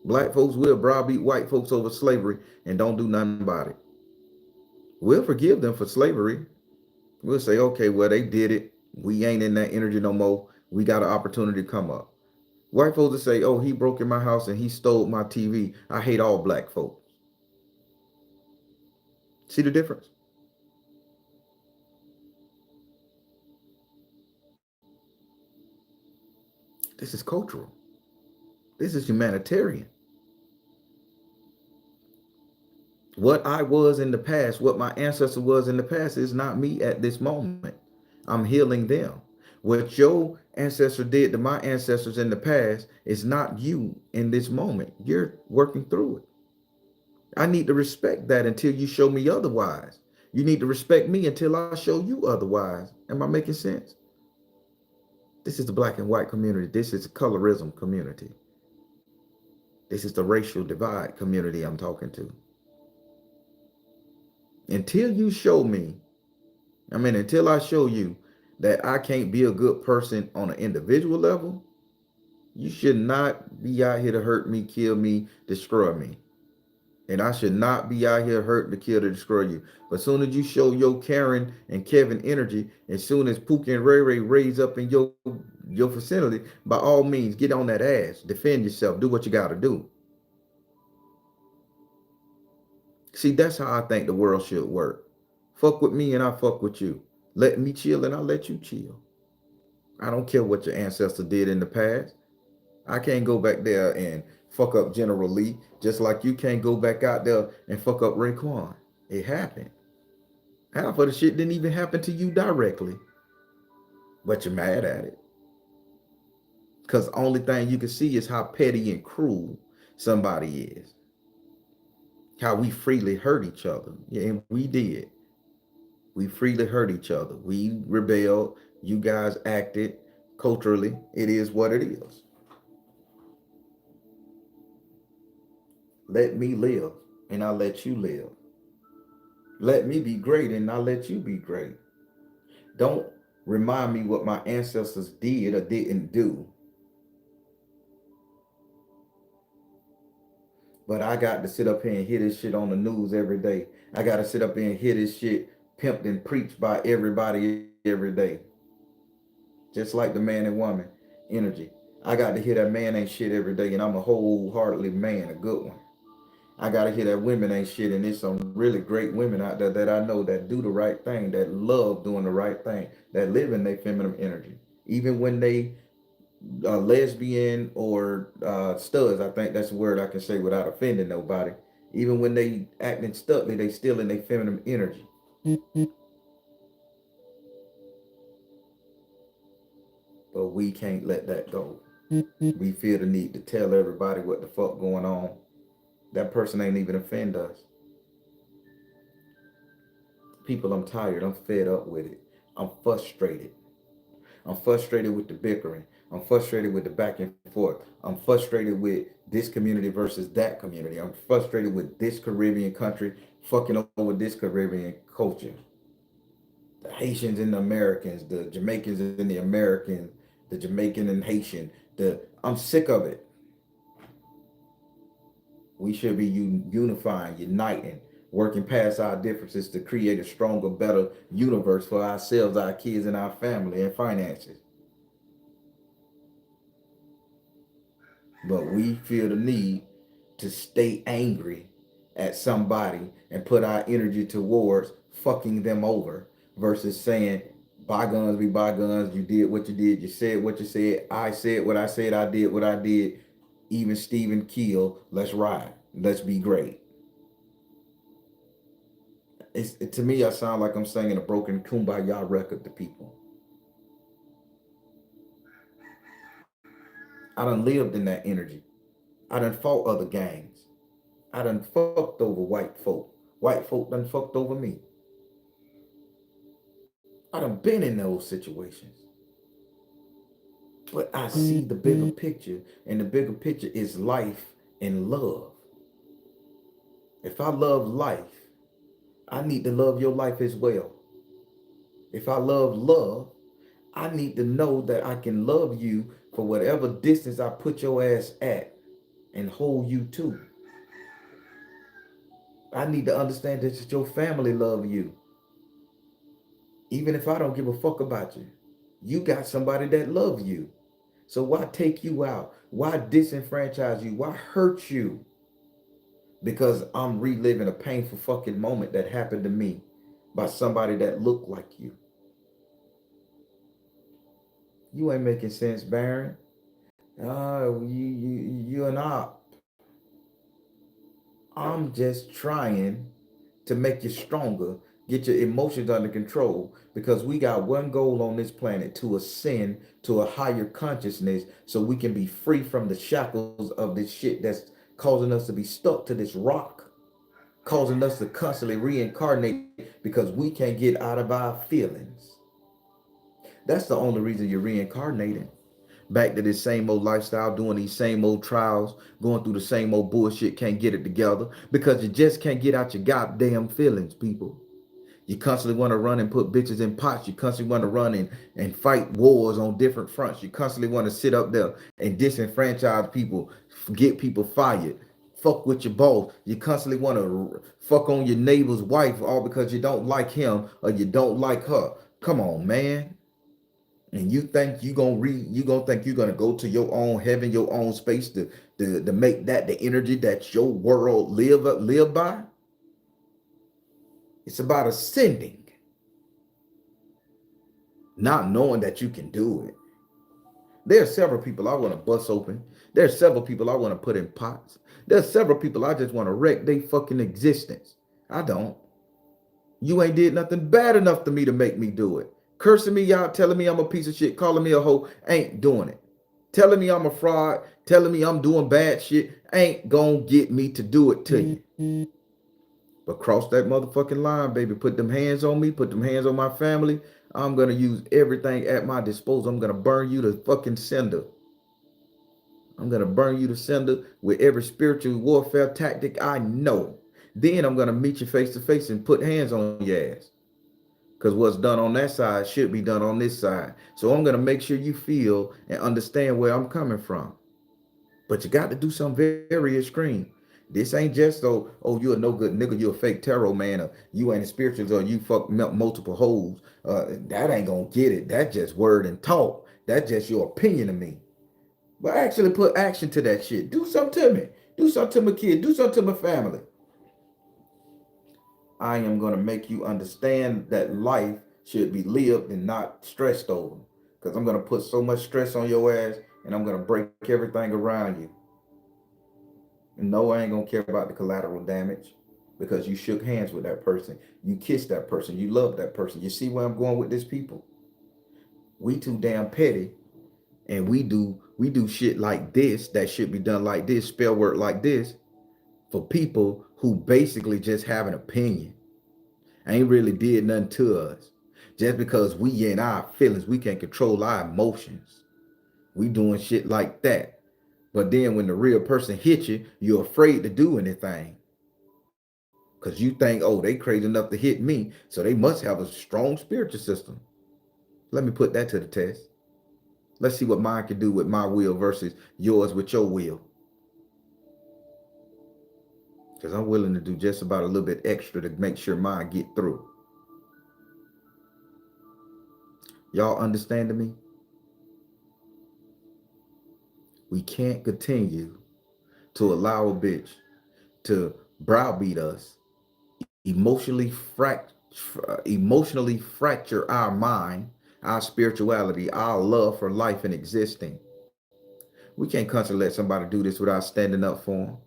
Black folks will browbeat white folks over slavery and don't do nothing about it. We'll forgive them for slavery. We'll say, okay, well, they did it. We ain't in that energy no more. We got an opportunity to come up. White folks will say, oh, he broke in my house and he stole my TV. I hate all black folks. See the difference? This is cultural. This is humanitarian. What I was in the past, what my ancestor was in the past, is not me at this moment. I'm healing them. What your ancestor did to my ancestors in the past is not you in this moment. You're working through it. I need to respect that until you show me otherwise. You need to respect me until I show you otherwise. Am I making sense? This is the black and white community. This is the colorism community. This is the racial divide community I'm talking to. Until you show me, until I show you that I can't be a good person on an individual level, you should not be out here to hurt me, kill me, destroy me. And I should not be out here hurting to kill to destroy you. But as soon as you show your Karen and Kevin energy, as soon as Pookie and Ray Ray raise up in your vicinity, by all means, get on that ass. Defend yourself. Do what you gotta do. See, that's how I think the world should work. Fuck with me and I fuck with you. Let me chill and I let you chill. I don't care what your ancestor did in the past. I can't go back there and fuck up General Lee, just like you can't go back out there and fuck up Raekwon. It happened. Half of the shit didn't even happen to you directly, but you're mad at it. Because the only thing you can see is how petty and cruel somebody is. How we freely hurt each other. Yeah, and we did. We freely hurt each other. We rebelled. You guys acted culturally. It is what it is. Let me live and I let you live. Let me be great and I let you be great. Don't remind me what my ancestors did or didn't do. But I got to sit up here and hear this shit on the news every day. I got to sit up here and hear this shit pimped and preached by everybody every day. Just like the man and woman energy. I got to hear that man ain't shit every day, and I'm a wholeheartedly man, a good one. I got to hear that women ain't shit, and there's some really great women out there that I know that do the right thing, that love doing the right thing, that live in their feminine energy. Even when they lesbian or studs, I think that's a word I can say without offending nobody. Even when they acting studly, they still in their feminine energy. But we can't let that go. We feel the need to tell everybody what the fuck going on. That person ain't even offend us. People, I'm tired. I'm fed up with it. I'm frustrated. I'm frustrated with the bickering. I'm frustrated with the back and forth. I'm frustrated with this community versus that community. I'm frustrated with this Caribbean country fucking over this Caribbean culture. The Haitians and the Americans, the Jamaicans and the Americans, the Jamaican and Haitian. I'm sick of it. We should be unifying, uniting, working past our differences to create a stronger, better universe for ourselves, our kids, and our family and finances. But we feel the need to stay angry at somebody and put our energy towards fucking them over versus saying, bygones be bygones, you did what you did, you said what you said, I said what I said, I did what I did. Even Stephen Keel, let's ride. Let's be great. To me, I sound like I'm singing a broken kumbaya record to people. I done lived in that energy. I done fought other gangs. I done fucked over white folk. White folk done fucked over me. I done been in those situations. But I see the bigger picture, and the bigger picture is life and love. If I love life, I need to love your life as well. If I love love, I need to know that I can love you for whatever distance I put your ass at and hold you to. I need to understand that your family love you. Even if I don't give a fuck about you. You got somebody that love you. So why take you out? Why disenfranchise you? Why hurt you? Because I'm reliving a painful fucking moment that happened to me by somebody that looked like you. You ain't making sense, Baron. You're an op. I'm just trying to make you stronger, get your emotions under control, because we got one goal on this planet to ascend to a higher consciousness so we can be free from the shackles of this shit that's causing us to be stuck to this rock, causing us to constantly reincarnate because we can't get out of our feelings. That's the only reason you're reincarnating. back to this same old lifestyle, doing these same old trials, going through the same old bullshit, can't get it together because you just can't get out your goddamn feelings, people. You constantly want to run and put bitches in pots. You constantly want to run and fight wars on different fronts. You constantly want to sit up there and disenfranchise people, get people fired, fuck with your boss. You constantly want to fuck on your neighbor's wife all because you don't like him or you don't like her. Come on, man. And you think you gonna think you're gonna go to your own heaven, your own space to make that the energy that your world live by? It's about ascending, not knowing that you can do it. There are several people I want to bust open. There are several people I want to put in pots. There's several people I just want to wreck their fucking existence. I don't. You ain't did nothing bad enough to me to make me do it. Cursing me out, telling me I'm a piece of shit, calling me a hoe, ain't doing it. Telling me I'm a fraud, telling me I'm doing bad shit, ain't gonna get me to do it to you. But cross that motherfucking line, baby. Put them hands on me, put them hands on my family. I'm gonna use everything at my disposal. I'm gonna burn you to fucking cinder. I'm gonna burn you to cinder with every spiritual warfare tactic I know. Then I'm gonna meet you face to face and put hands on your ass. Because what's done on that side should be done on this side. So I'm gonna make sure you feel and understand where I'm coming from. But you got to do something very extreme. This ain't just oh, you a no good nigga, you a fake tarot man, or you ain't a spiritualist, or you fuck multiple holes. That ain't gonna get it. That just word and talk. That's just your opinion of me. But actually put action to that shit. Do something to me. Do something to my kid. Do something to my family. I am gonna make you understand that life should be lived and not stressed over. Because I'm gonna put so much stress on your ass, and I'm gonna break everything around you. No, I ain't gonna care about the collateral damage because you shook hands with that person, you kissed that person, you love that person. You see where I'm going with this, people? We too damn petty, and we do shit like this that should be done like this, spell work like this, for people who basically just have an opinion. Ain't really did nothing to us. Just because we in our feelings, we can control our emotions. We doing shit like that. But then when the real person hits you, you're afraid to do anything. Because you think, oh, they crazy enough to hit me, so they must have a strong spiritual system. Let me put that to the test. Let's see what mine can do with my will versus yours with your will. Because I'm willing to do just about a little bit extra to make sure mine get through. Y'all understanding me? We can't continue to allow a bitch to browbeat us, emotionally fracture our mind, our spirituality, our love for life and existing. We can't constantly let somebody do this without standing up for them,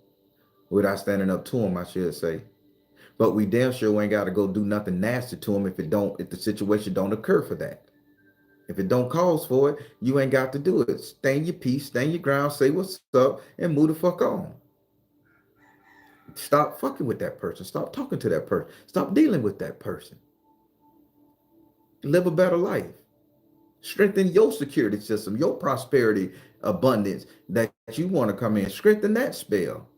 without standing up to them, I should say. But we damn sure ain't got to go do nothing nasty to them if the situation don't occur for that. If it don't cause for it, you ain't got to do it. Stand your peace, stand your ground, say what's up, and move the fuck on. Stop fucking with that person. Stop talking to that person. Stop dealing with that person. Live a better life. Strengthen your security system, your prosperity, abundance that you want to come in. Strengthen that spell.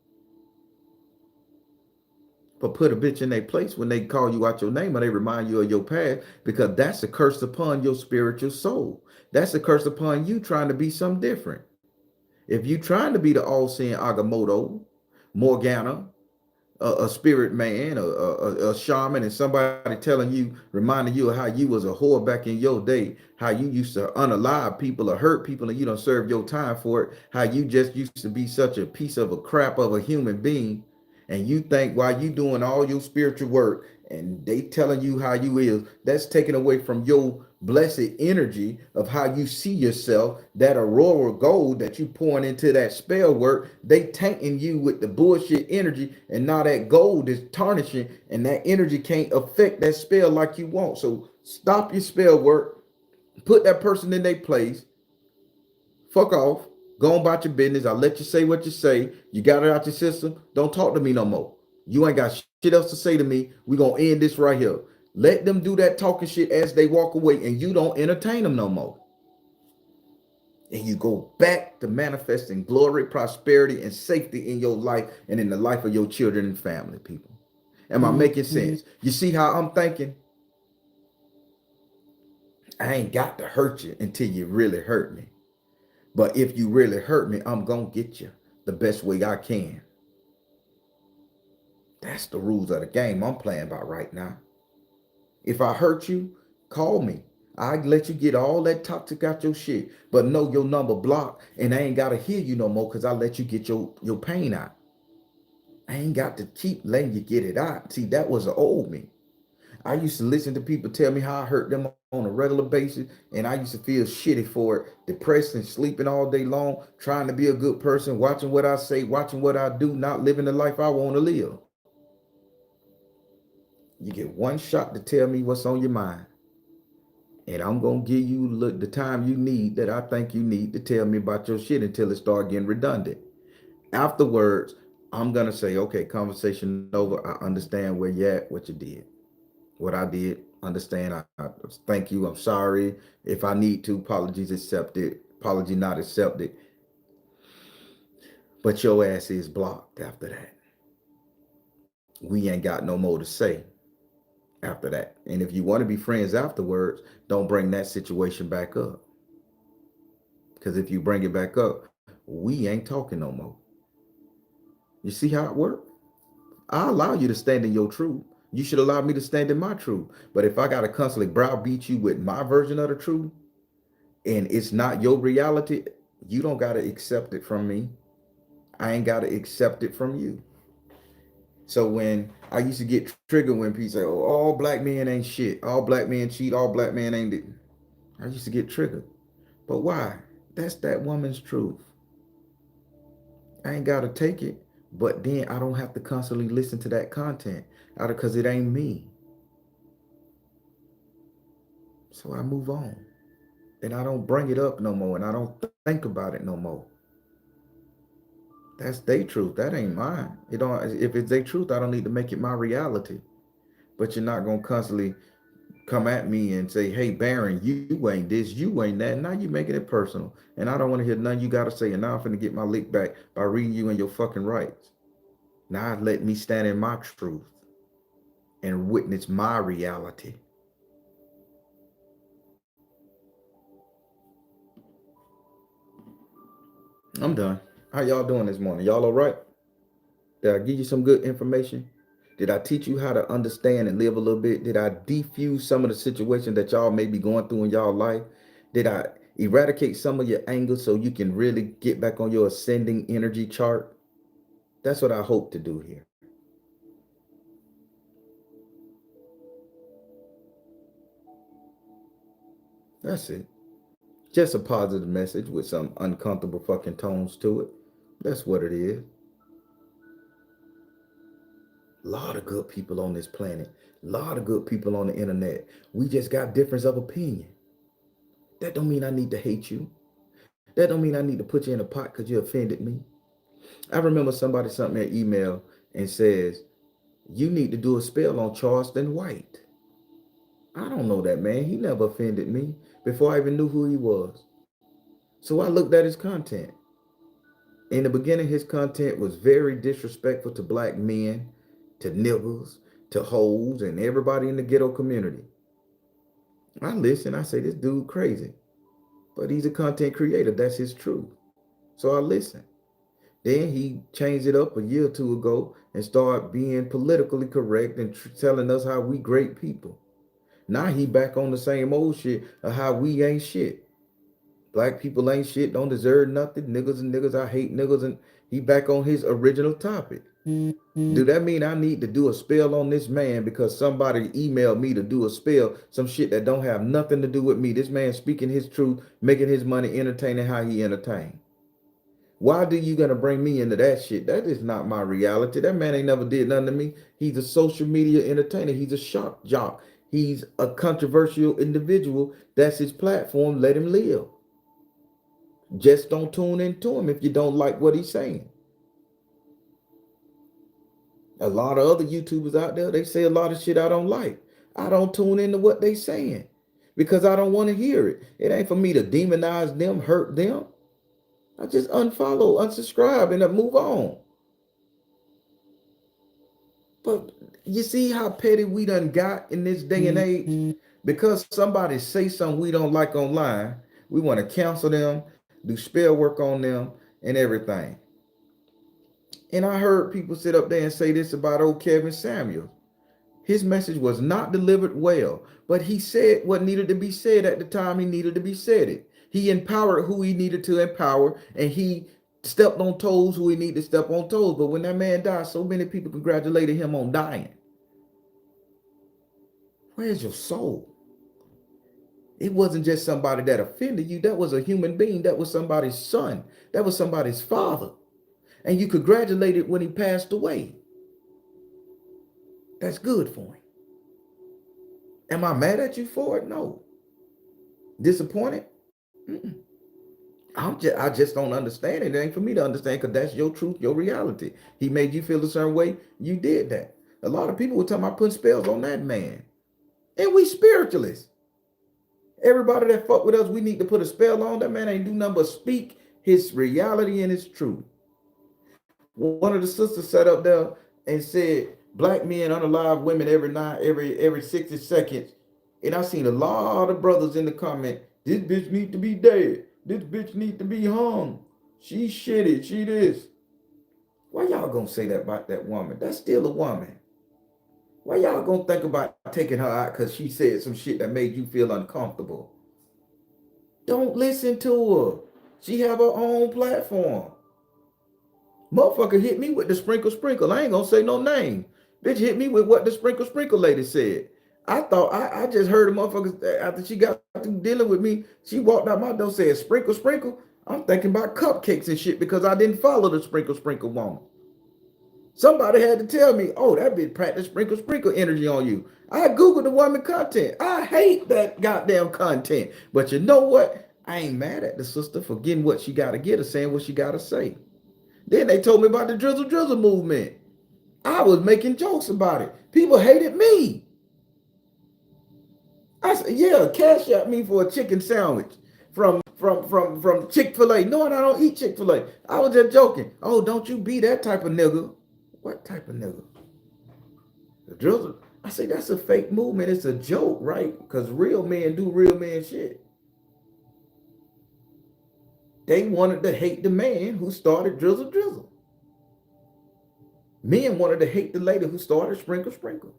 But put a bitch in their place when they call you out your name or they remind you of your past, because that's a curse upon your spiritual soul. That's a curse upon you trying to be something different. If you trying to be the all-seeing Agamotto, Morgana, a spirit man, a shaman, and somebody telling you, reminding you of how you was a whore back in your day, how you used to unalive people or hurt people and you don't serve your time for it, how you just used to be such a piece of a crap of a human being, and you think while you doing all your spiritual work and they telling you how you is, that's taken away from your blessed energy of how you see yourself, that aurora gold that you pouring into that spell work, they tainting you with the bullshit energy, and now that gold is tarnishing and that energy can't affect that spell like you want. So stop your spell work, put that person in their place, fuck off, go on about your business. I'll let you say what you say. You got it out your system. Don't talk to me no more. You ain't got shit else to say to me. We gonna end this right here. Let them do that talking shit as they walk away, and you don't entertain them no more. And you go back to manifesting glory, prosperity, and safety in your life and in the life of your children and family, people. Am I making sense? You see how I'm thinking? I ain't got to hurt you until you really hurt me. But if you really hurt me, I'm going to get you the best way I can. That's the rules of the game I'm playing by right now. If I hurt you, call me. I let you get all that toxic out your shit, but know your number blocked, and I ain't gotta hear you no more because I let you get your pain out. I ain't got to keep letting you get it out. See, that was the old me. I used to listen to people tell me how I hurt them on a regular basis, and I used to feel shitty for it, depressed and sleeping all day long, trying to be a good person, watching what I say, watching what I do, not living the life I want to live. You get one shot to tell me what's on your mind. And I'm gonna give you the time you need that I think you need to tell me about your shit until it start getting redundant. Afterwards, I'm gonna say, okay, conversation over. I understand where you at, what you did, what I did. Understand. I thank you. I'm sorry. If I need to, apologies accepted. Apology not accepted. But your ass is blocked after that. We ain't got no more to say after that. And if you want to be friends afterwards, don't bring that situation back up. Because if you bring it back up, we ain't talking no more. You see how it works? I allow you to stand in your truth. You should allow me to stand in my truth. But if I got to constantly browbeat you with my version of the truth and it's not your reality, you don't got to accept it from me. I ain't got to accept it from you. So when I used to get triggered when people say, oh, all black men ain't shit, all black men cheat, all black men ain't it. I used to get triggered. But why? That's that woman's truth. I ain't got to take it, but then I don't have to constantly listen to that content out of because it ain't me. So I move on. And I don't bring it up no more and I don't think about it no more. That's their truth. That ain't mine. It don't if it's their truth, I don't need to make it my reality. But you're not gonna constantly come at me and say, hey Baron, you ain't this, you ain't that. Now you making it personal. And I don't want to hear nothing you gotta say. And now I'm finna get my lick back by reading you and your fucking rights. Now let me stand in my truth and witness my reality. I'm done. How y'all doing this morning? Y'all all right? Did I give you some good information? Did I teach you how to understand and live a little bit? Did I defuse some of the situations that y'all may be going through in y'all life? Did I eradicate some of your anger so you can really get back on your ascending energy chart? That's what I hope to do here. That's it. Just a positive message with some uncomfortable fucking tones to it. That's what it is. A lot of good people on this planet. A lot of good people on the internet. We just got difference of opinion. That don't mean I need to hate you. That don't mean I need to put you in a pot because you offended me. I remember somebody sent me an email and says, you need to do a spell on Charleston White. I don't know that man. He never offended me before I even knew who he was. So I looked at his content. In the beginning, his content was very disrespectful to black men, to niggas, to hoes, and everybody in the ghetto community. I listen, I say, this dude crazy. But he's a content creator. That's his truth. So I listen. Then he changed it up a year or two ago and started being politically correct and telling us how we great people. Now he back on the same old shit of how we ain't shit. Black people ain't shit, don't deserve nothing. Niggas and niggas, I hate niggas. And he back on his original topic. Do that mean I need to do a spell on this man because somebody emailed me to do a spell, some shit that don't have nothing to do with me? This man speaking his truth, making his money, entertaining how he entertain. Why do you gonna bring me into that shit? That is not my reality. That man ain't never did nothing to me. He's a social media entertainer. He's a shock jock. He's a controversial individual. That's his platform. Let him live. Just don't tune into him if you don't like what he's saying. A lot of other YouTubers out there, they say a lot of shit I don't like. I don't tune into what they saying. because I don't want to hear it. It ain't for me to demonize them, hurt them. I just unfollow, unsubscribe, and I move on. But you see how petty we done got in this day and age? Because somebody say something we don't like online, we want to cancel them, do spell work on them, and everything. And I heard people sit up there and say this about old Kevin Samuel. His message was not delivered well, but he said what needed to be said at the time he needed to be said it. He empowered who he needed to empower, and he stepped on toes who he needed to step on toes. But when that man died, so many people congratulated him on dying. Where's your soul? It wasn't just somebody that offended you. That was a human being. That was somebody's son. That was somebody's father. And you congratulated when he passed away. That's good for him. Am I mad at you for it? No. Disappointed? Mm-mm. I just don't understand it. It ain't for me to understand because that's your truth, your reality. He made you feel a certain way. You did that. A lot of people were talking about putting spells on that man. And we spiritualists. Everybody that fuck with us, we need to put a spell on. That man ain't do nothing but speak his reality and his truth. One of the sisters sat up there and said, black men unalive women every 60 seconds. And I seen a lot of brothers in the comment, this bitch need to be dead. This bitch need to be hung. She shitty. She this. Why y'all gonna say that about that woman? That's still a woman. Why y'all gonna think about taking her out because she said some shit that made you feel uncomfortable? Don't listen to her. She have her own platform. Motherfucker hit me with the sprinkle. I ain't gonna say no name. Bitch hit me with what the sprinkle lady said. I thought I just heard a motherfucker after she got through dealing with me. She walked out my door saying sprinkle. I'm thinking about cupcakes and shit because I didn't follow the sprinkle woman. Somebody had to tell me, oh, that bitch practice sprinkle energy on you. I Googled the woman content. I hate that goddamn content. But you know what? I ain't mad at the sister for getting what she got to get or saying what she got to say. Then they told me about the drizzle movement. I was making jokes about it. People hated me. I said, yeah, cash out me for a chicken sandwich from Chick-fil-A. No, I don't eat Chick-fil-A. I was just joking. Oh, don't you be that type of nigga. What type of nigga? The drizzle. I say that's a fake movement. It's a joke, right? Because real men do real man shit. They wanted to hate the man who started drizzle. Men wanted to hate the lady who started sprinkle.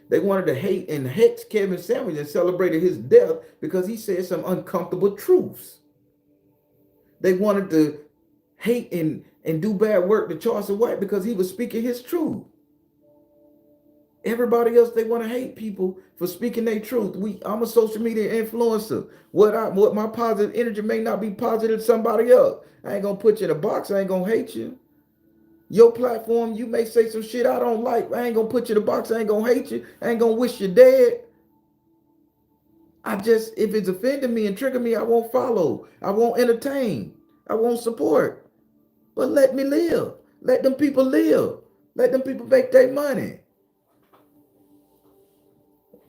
They wanted to hate and hex Kevin Samuels and celebrated his death because he said some uncomfortable truths. They wanted to hate and do bad work to Charles White because he was speaking his truth. Everybody else, they want to hate people for speaking their truth. I'm a social media influencer. What my positive energy may not be positive to somebody else. I ain't gonna put you in a box. I ain't gonna hate you. Your platform, you may say some shit I don't like. I ain't gonna put you in a box. I ain't gonna hate you. I ain't gonna wish you dead. If it's offending me and trigger me, I won't follow. I won't entertain. I won't support. But let me live. Let them people live. Let them people make their money.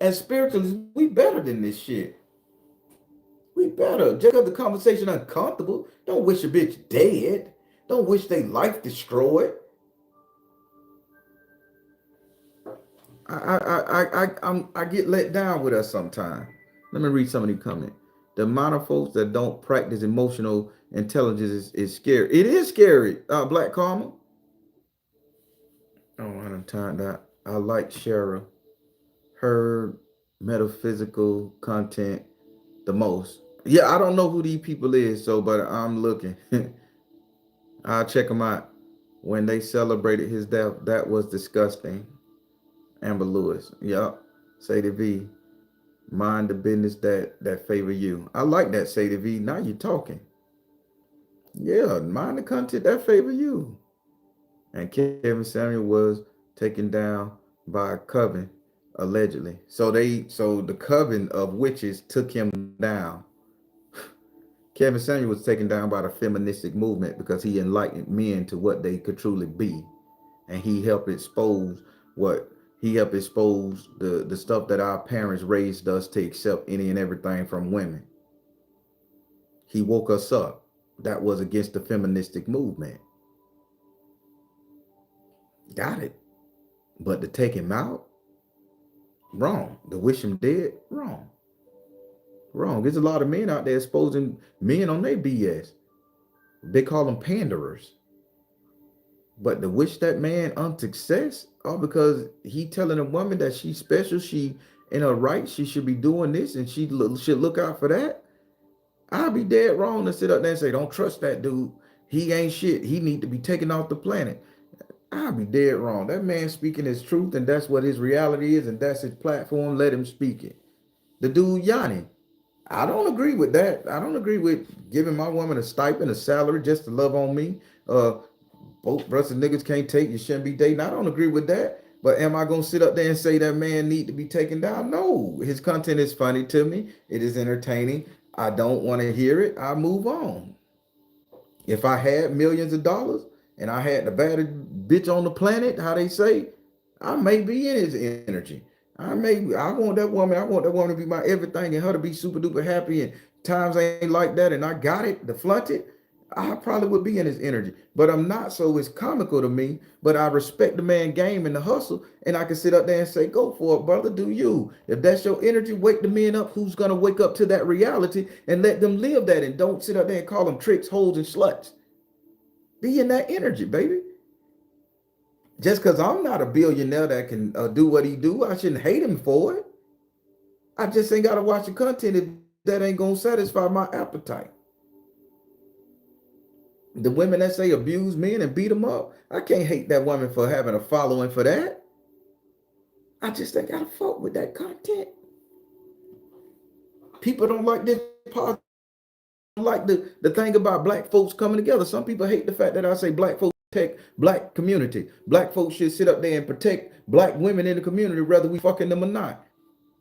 As spiritualists, we better than this shit. We better. Just because the conversation uncomfortable, don't wish a bitch dead. Don't wish their life destroyed. I get let down with us sometimes. Let me read some of these comments. The amount of folks that don't practice emotional intelligence is scary. It is scary, Black Karma. Oh, I done timed out. I like Shara. Her metaphysical content the most. Yeah, I don't know who these people is, but I'm looking. I'll check them out. When they celebrated his death, that was disgusting. Amber Lewis. Yup. Sadie V. Mind the business that favor you. I like that, Sadie V. Now you're talking. Yeah, mind the content that favor you. And Kevin Samuel was taken down by a coven, allegedly. So the coven of witches took him down. Kevin Samuel was taken down by the feministic movement because he enlightened men to what they could truly be. And he helped expose what He helped expose the stuff that our parents raised us to accept any and everything from women. He woke us up. That was against the feministic movement. Got it. But to take him out, wrong. To wish him dead, wrong. Wrong. There's a lot of men out there exposing men on their BS. They call them panderers. But to wish that man unsuccess, all because he telling a woman that she's special, she in her right, she should be doing this and she should look out for that. I'll be dead wrong to sit up there and say, don't trust that dude. He ain't shit. He need to be taken off the planet. I'll be dead wrong. That man speaking his truth, and that's what his reality is, and that's his platform. Let him speak it. The dude Yanni, I don't agree with that. I don't agree with giving my woman a stipend, a salary just to love on me. Both brothers and niggas can't take, you shouldn't be dating. I don't agree with that. But am I gonna sit up there and say that man need to be taken down? No. His content is funny to me. It is entertaining. I don't want to hear it. I move on. If I had millions of dollars and I had the baddest bitch on the planet, how they say, I may be in his energy. I want that woman. I want that woman to be my everything and her to be super duper happy. And times ain't like that. And I got it, the flaunt it. I probably would be in his energy, but I'm not. So it's comical to me. But I respect the man game and the hustle, and I can sit up there and say, "Go for it, brother. Do you? If that's your energy, wake the men up. Who's gonna wake up to that reality and let them live that, and don't sit up there and call them tricks, hoes, and sluts. Be in that energy, baby. Just because I'm not a billionaire that can do what he do, I shouldn't hate him for it. I just ain't gotta watch the content if that ain't gonna satisfy my appetite. The women that say abuse men and beat them up, I can't hate that woman for having a following for that. I just ain't got to fuck with that content. People don't like this part, like the thing about black folks coming together. Some people hate the fact that I say black folks protect black community. Black folks should sit up there and protect black women in the community, whether we fucking them or not.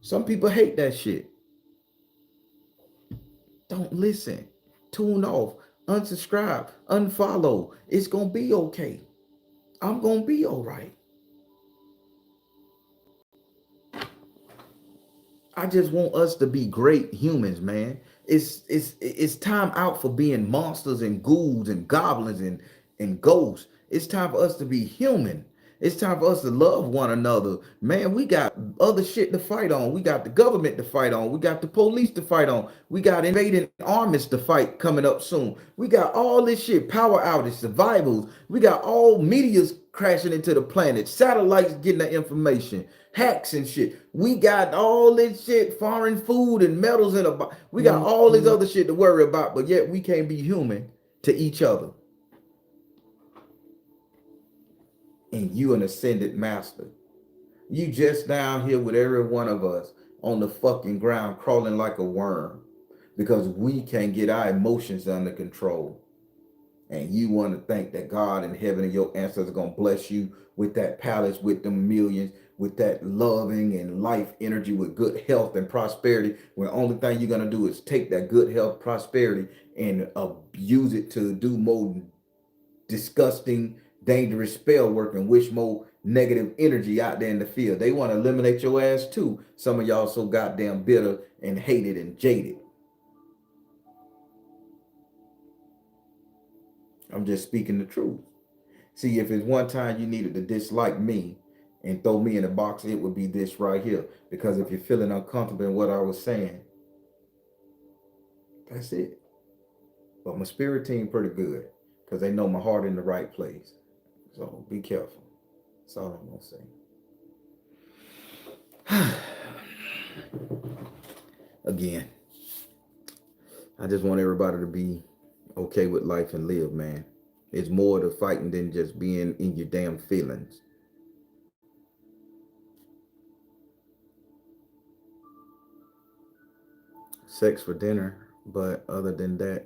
Some people hate that shit. Don't listen. Tune off. Unsubscribe. Unfollow. It's gonna be okay. I'm gonna be all right. I just want us to be great humans, man. It's time out for being monsters and ghouls and goblins and ghosts. It's time for us to be human. It's time for us to love one another. Man, we got other shit to fight on. We got the government to fight on. We got the police to fight on. We got invading armies to fight coming up soon. We got all this shit, power outage, survivals. We got all medias crashing into the planet, satellites getting the information, hacks and shit. We got all this shit, foreign food and metals in a. We got all this other shit to worry about, but yet we can't be human to each other. And you an ascended master. You just down here with every one of us on the fucking ground crawling like a worm because we can't get our emotions under control. And you want to think that God in heaven and your ancestors are going to bless you with that palace, with them millions, with that loving and life energy, with good health and prosperity, when the only thing you're going to do is take that good health, prosperity, and abuse it to do more disgusting, dangerous spell work and wish more negative energy out there in the field. They want to eliminate your ass too. Some of y'all so goddamn bitter and hated and jaded. I'm just speaking the truth. See, if it's one time you needed to dislike me and throw me in a box, it would be this right here. Because if you're feeling uncomfortable in what I was saying, that's it. But my spirit team pretty good because they know my heart in the right place. So be careful. That's all I'm gonna say. Again, I just want everybody to be okay with life and live, man. It's more to fighting than just being in your damn feelings. Sex for dinner, but other than that,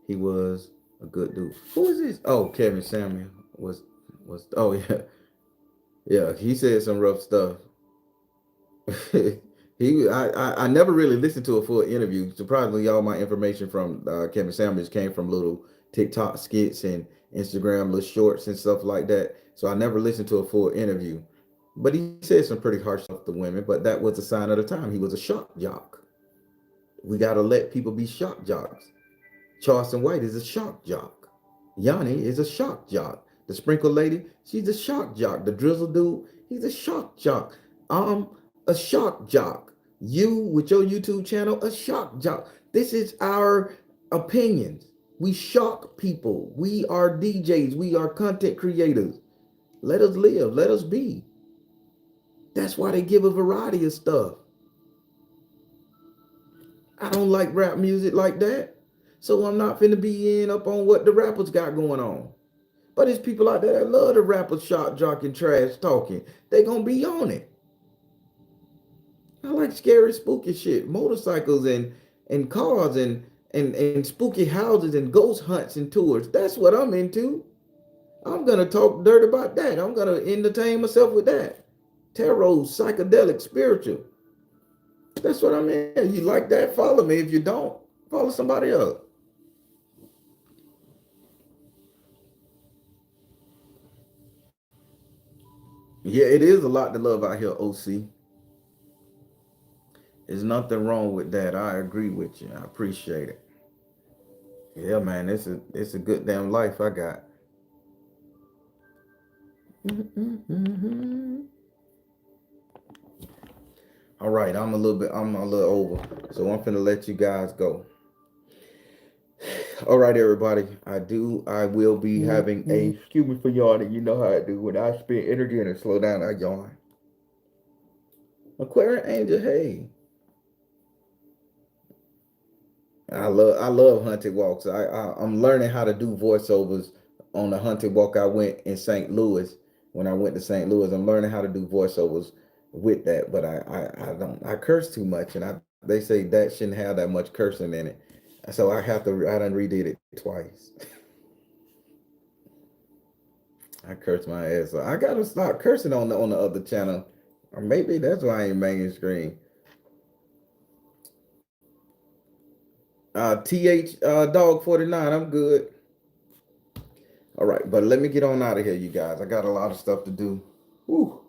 he was a good dude. Who is this? Oh, Kevin Samuel was. Oh yeah, yeah. He said some rough stuff. I never really listened to a full interview. Surprisingly, all my information from Kevin Samuels came from little TikTok skits and Instagram little shorts and stuff like that. So I never listened to a full interview. But he said some pretty harsh stuff to women, but that was a sign of the time. He was a shock jock. We got to let people be shock jocks. Charleston White is a shock jock. Yanni is a shock jock. The sprinkle lady, she's a shock jock. The drizzle dude, he's a shock jock. I'm a shock jock. You with your YouTube channel, a shock jock. This is our opinions. We shock people. We are DJs. We are content creators. Let us live. Let us be. That's why they give a variety of stuff. I don't like rap music like that. So I'm not finna be in up on what the rappers got going on. But there's people out there that love the rappers shot, jocking, trash talking. They gonna be on it. I like scary, spooky shit. Motorcycles and cars and spooky houses and ghost hunts and tours. That's what I'm into. I'm gonna talk dirt about that. I'm gonna entertain myself with that. Tarot, psychedelic, spiritual. That's what I'm in. You like that? Follow me. If you don't, follow somebody else. Yeah, it is a lot to love out here, OC. There's nothing wrong with that. I agree with you. I appreciate it. Yeah, man, it's a good damn life I got. All right, I'm a little over, so I'm finna let you guys go. All right, everybody. I will be having a. Excuse me for yawning. You know how I do when I spend energy and slow down. I yawn. Aquarian Angel, hey. I love hunted walks. I'm learning how to do voiceovers on the hunted walk I went in St. Louis. When I went to St. Louis, I'm learning how to do voiceovers with that. But I curse too much, and I they say that shouldn't have that much cursing in it. So I done redid it twice. I curse my ass. So I gotta stop cursing on the other channel. Or maybe that's why I ain't mainstream. TH Dog 49, I'm good. All right, but let me get on out of here, you guys. I got a lot of stuff to do. Whew.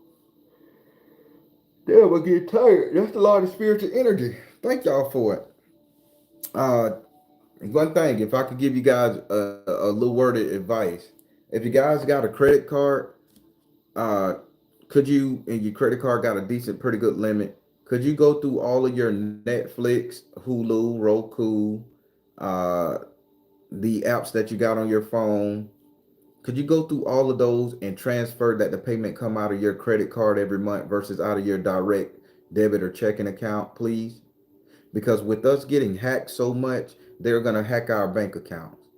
Damn, I get tired. That's a lot of spiritual energy. Thank y'all for it. Uh, One thing, if I could give you guys a little word of advice, if you guys got a credit card, uh, could you, and your credit card got a decent, pretty good limit, could you go through all of your Netflix, Hulu, Roku, uh, the apps that you got on your phone? Could you go through all of those and transfer that the payment come out of your credit card every month versus out of your direct debit or checking account, please? Because with us getting hacked so much, they're gonna hack our bank accounts,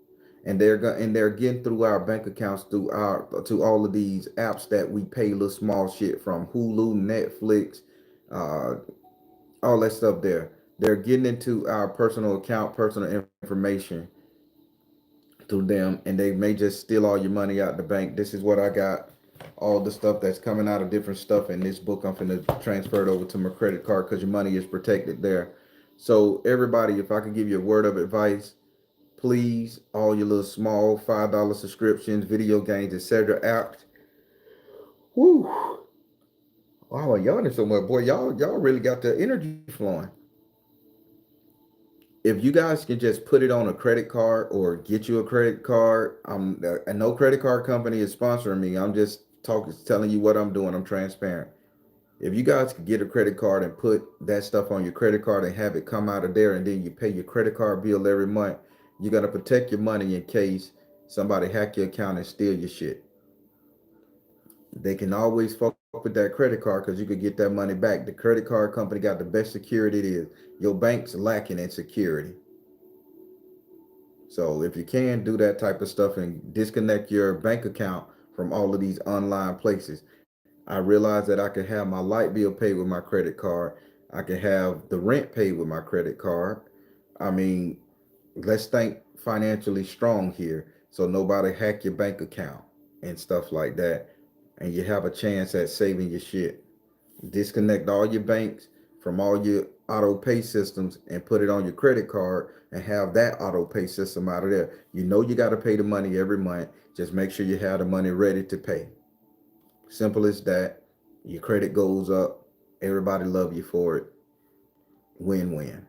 and they're getting through our bank accounts through our to all of these apps that we pay little small shit from Hulu, Netflix, uh, all that stuff. They're getting into our personal account, personal information through them, and they may just steal all your money out the bank. This is what I got. All the stuff that's coming out of different stuff in this book, I'm gonna transfer it over to my credit card because your money is protected there. So everybody, if I could give you a word of advice, please, all your little small $5 subscriptions, video games, etc. apps. Whoo! Wow, y'all yawning so much, boy. Y'all really got the energy flowing. If you guys can just put it on a credit card or get you a credit card, and no credit card company is sponsoring me. I'm just telling you what I'm doing. I'm transparent. If you guys could get a credit card and put that stuff on your credit card and have it come out of there, and then you pay your credit card bill every month, you're gonna protect your money in case somebody hack your account and steal your shit. They can always fuck with that credit card because you could get that money back. The credit card company got the best security it is. Your bank's lacking in security. So if you can do that type of stuff and disconnect your bank account from all of these online places, I realized that I could have my light bill paid with my credit card. I can have the rent paid with my credit card. I mean, let's think financially strong here so nobody hack your bank account and stuff like that. And you have a chance at saving your shit. Disconnect all your banks from all your auto pay systems and put it on your credit card and have that auto pay system out of there. You know you got to pay the money every month. Just make sure you have the money ready to pay. Simple as that. Your credit goes up. Everybody love you for it. Win-win.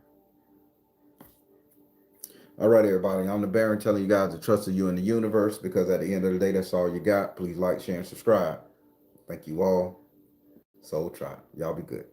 All right, everybody. I'm the Baron telling you guys to trust you in the universe, because at the end of the day, that's all you got. Please like, share, and subscribe. Thank you all. Soul Tribe. Y'all be good.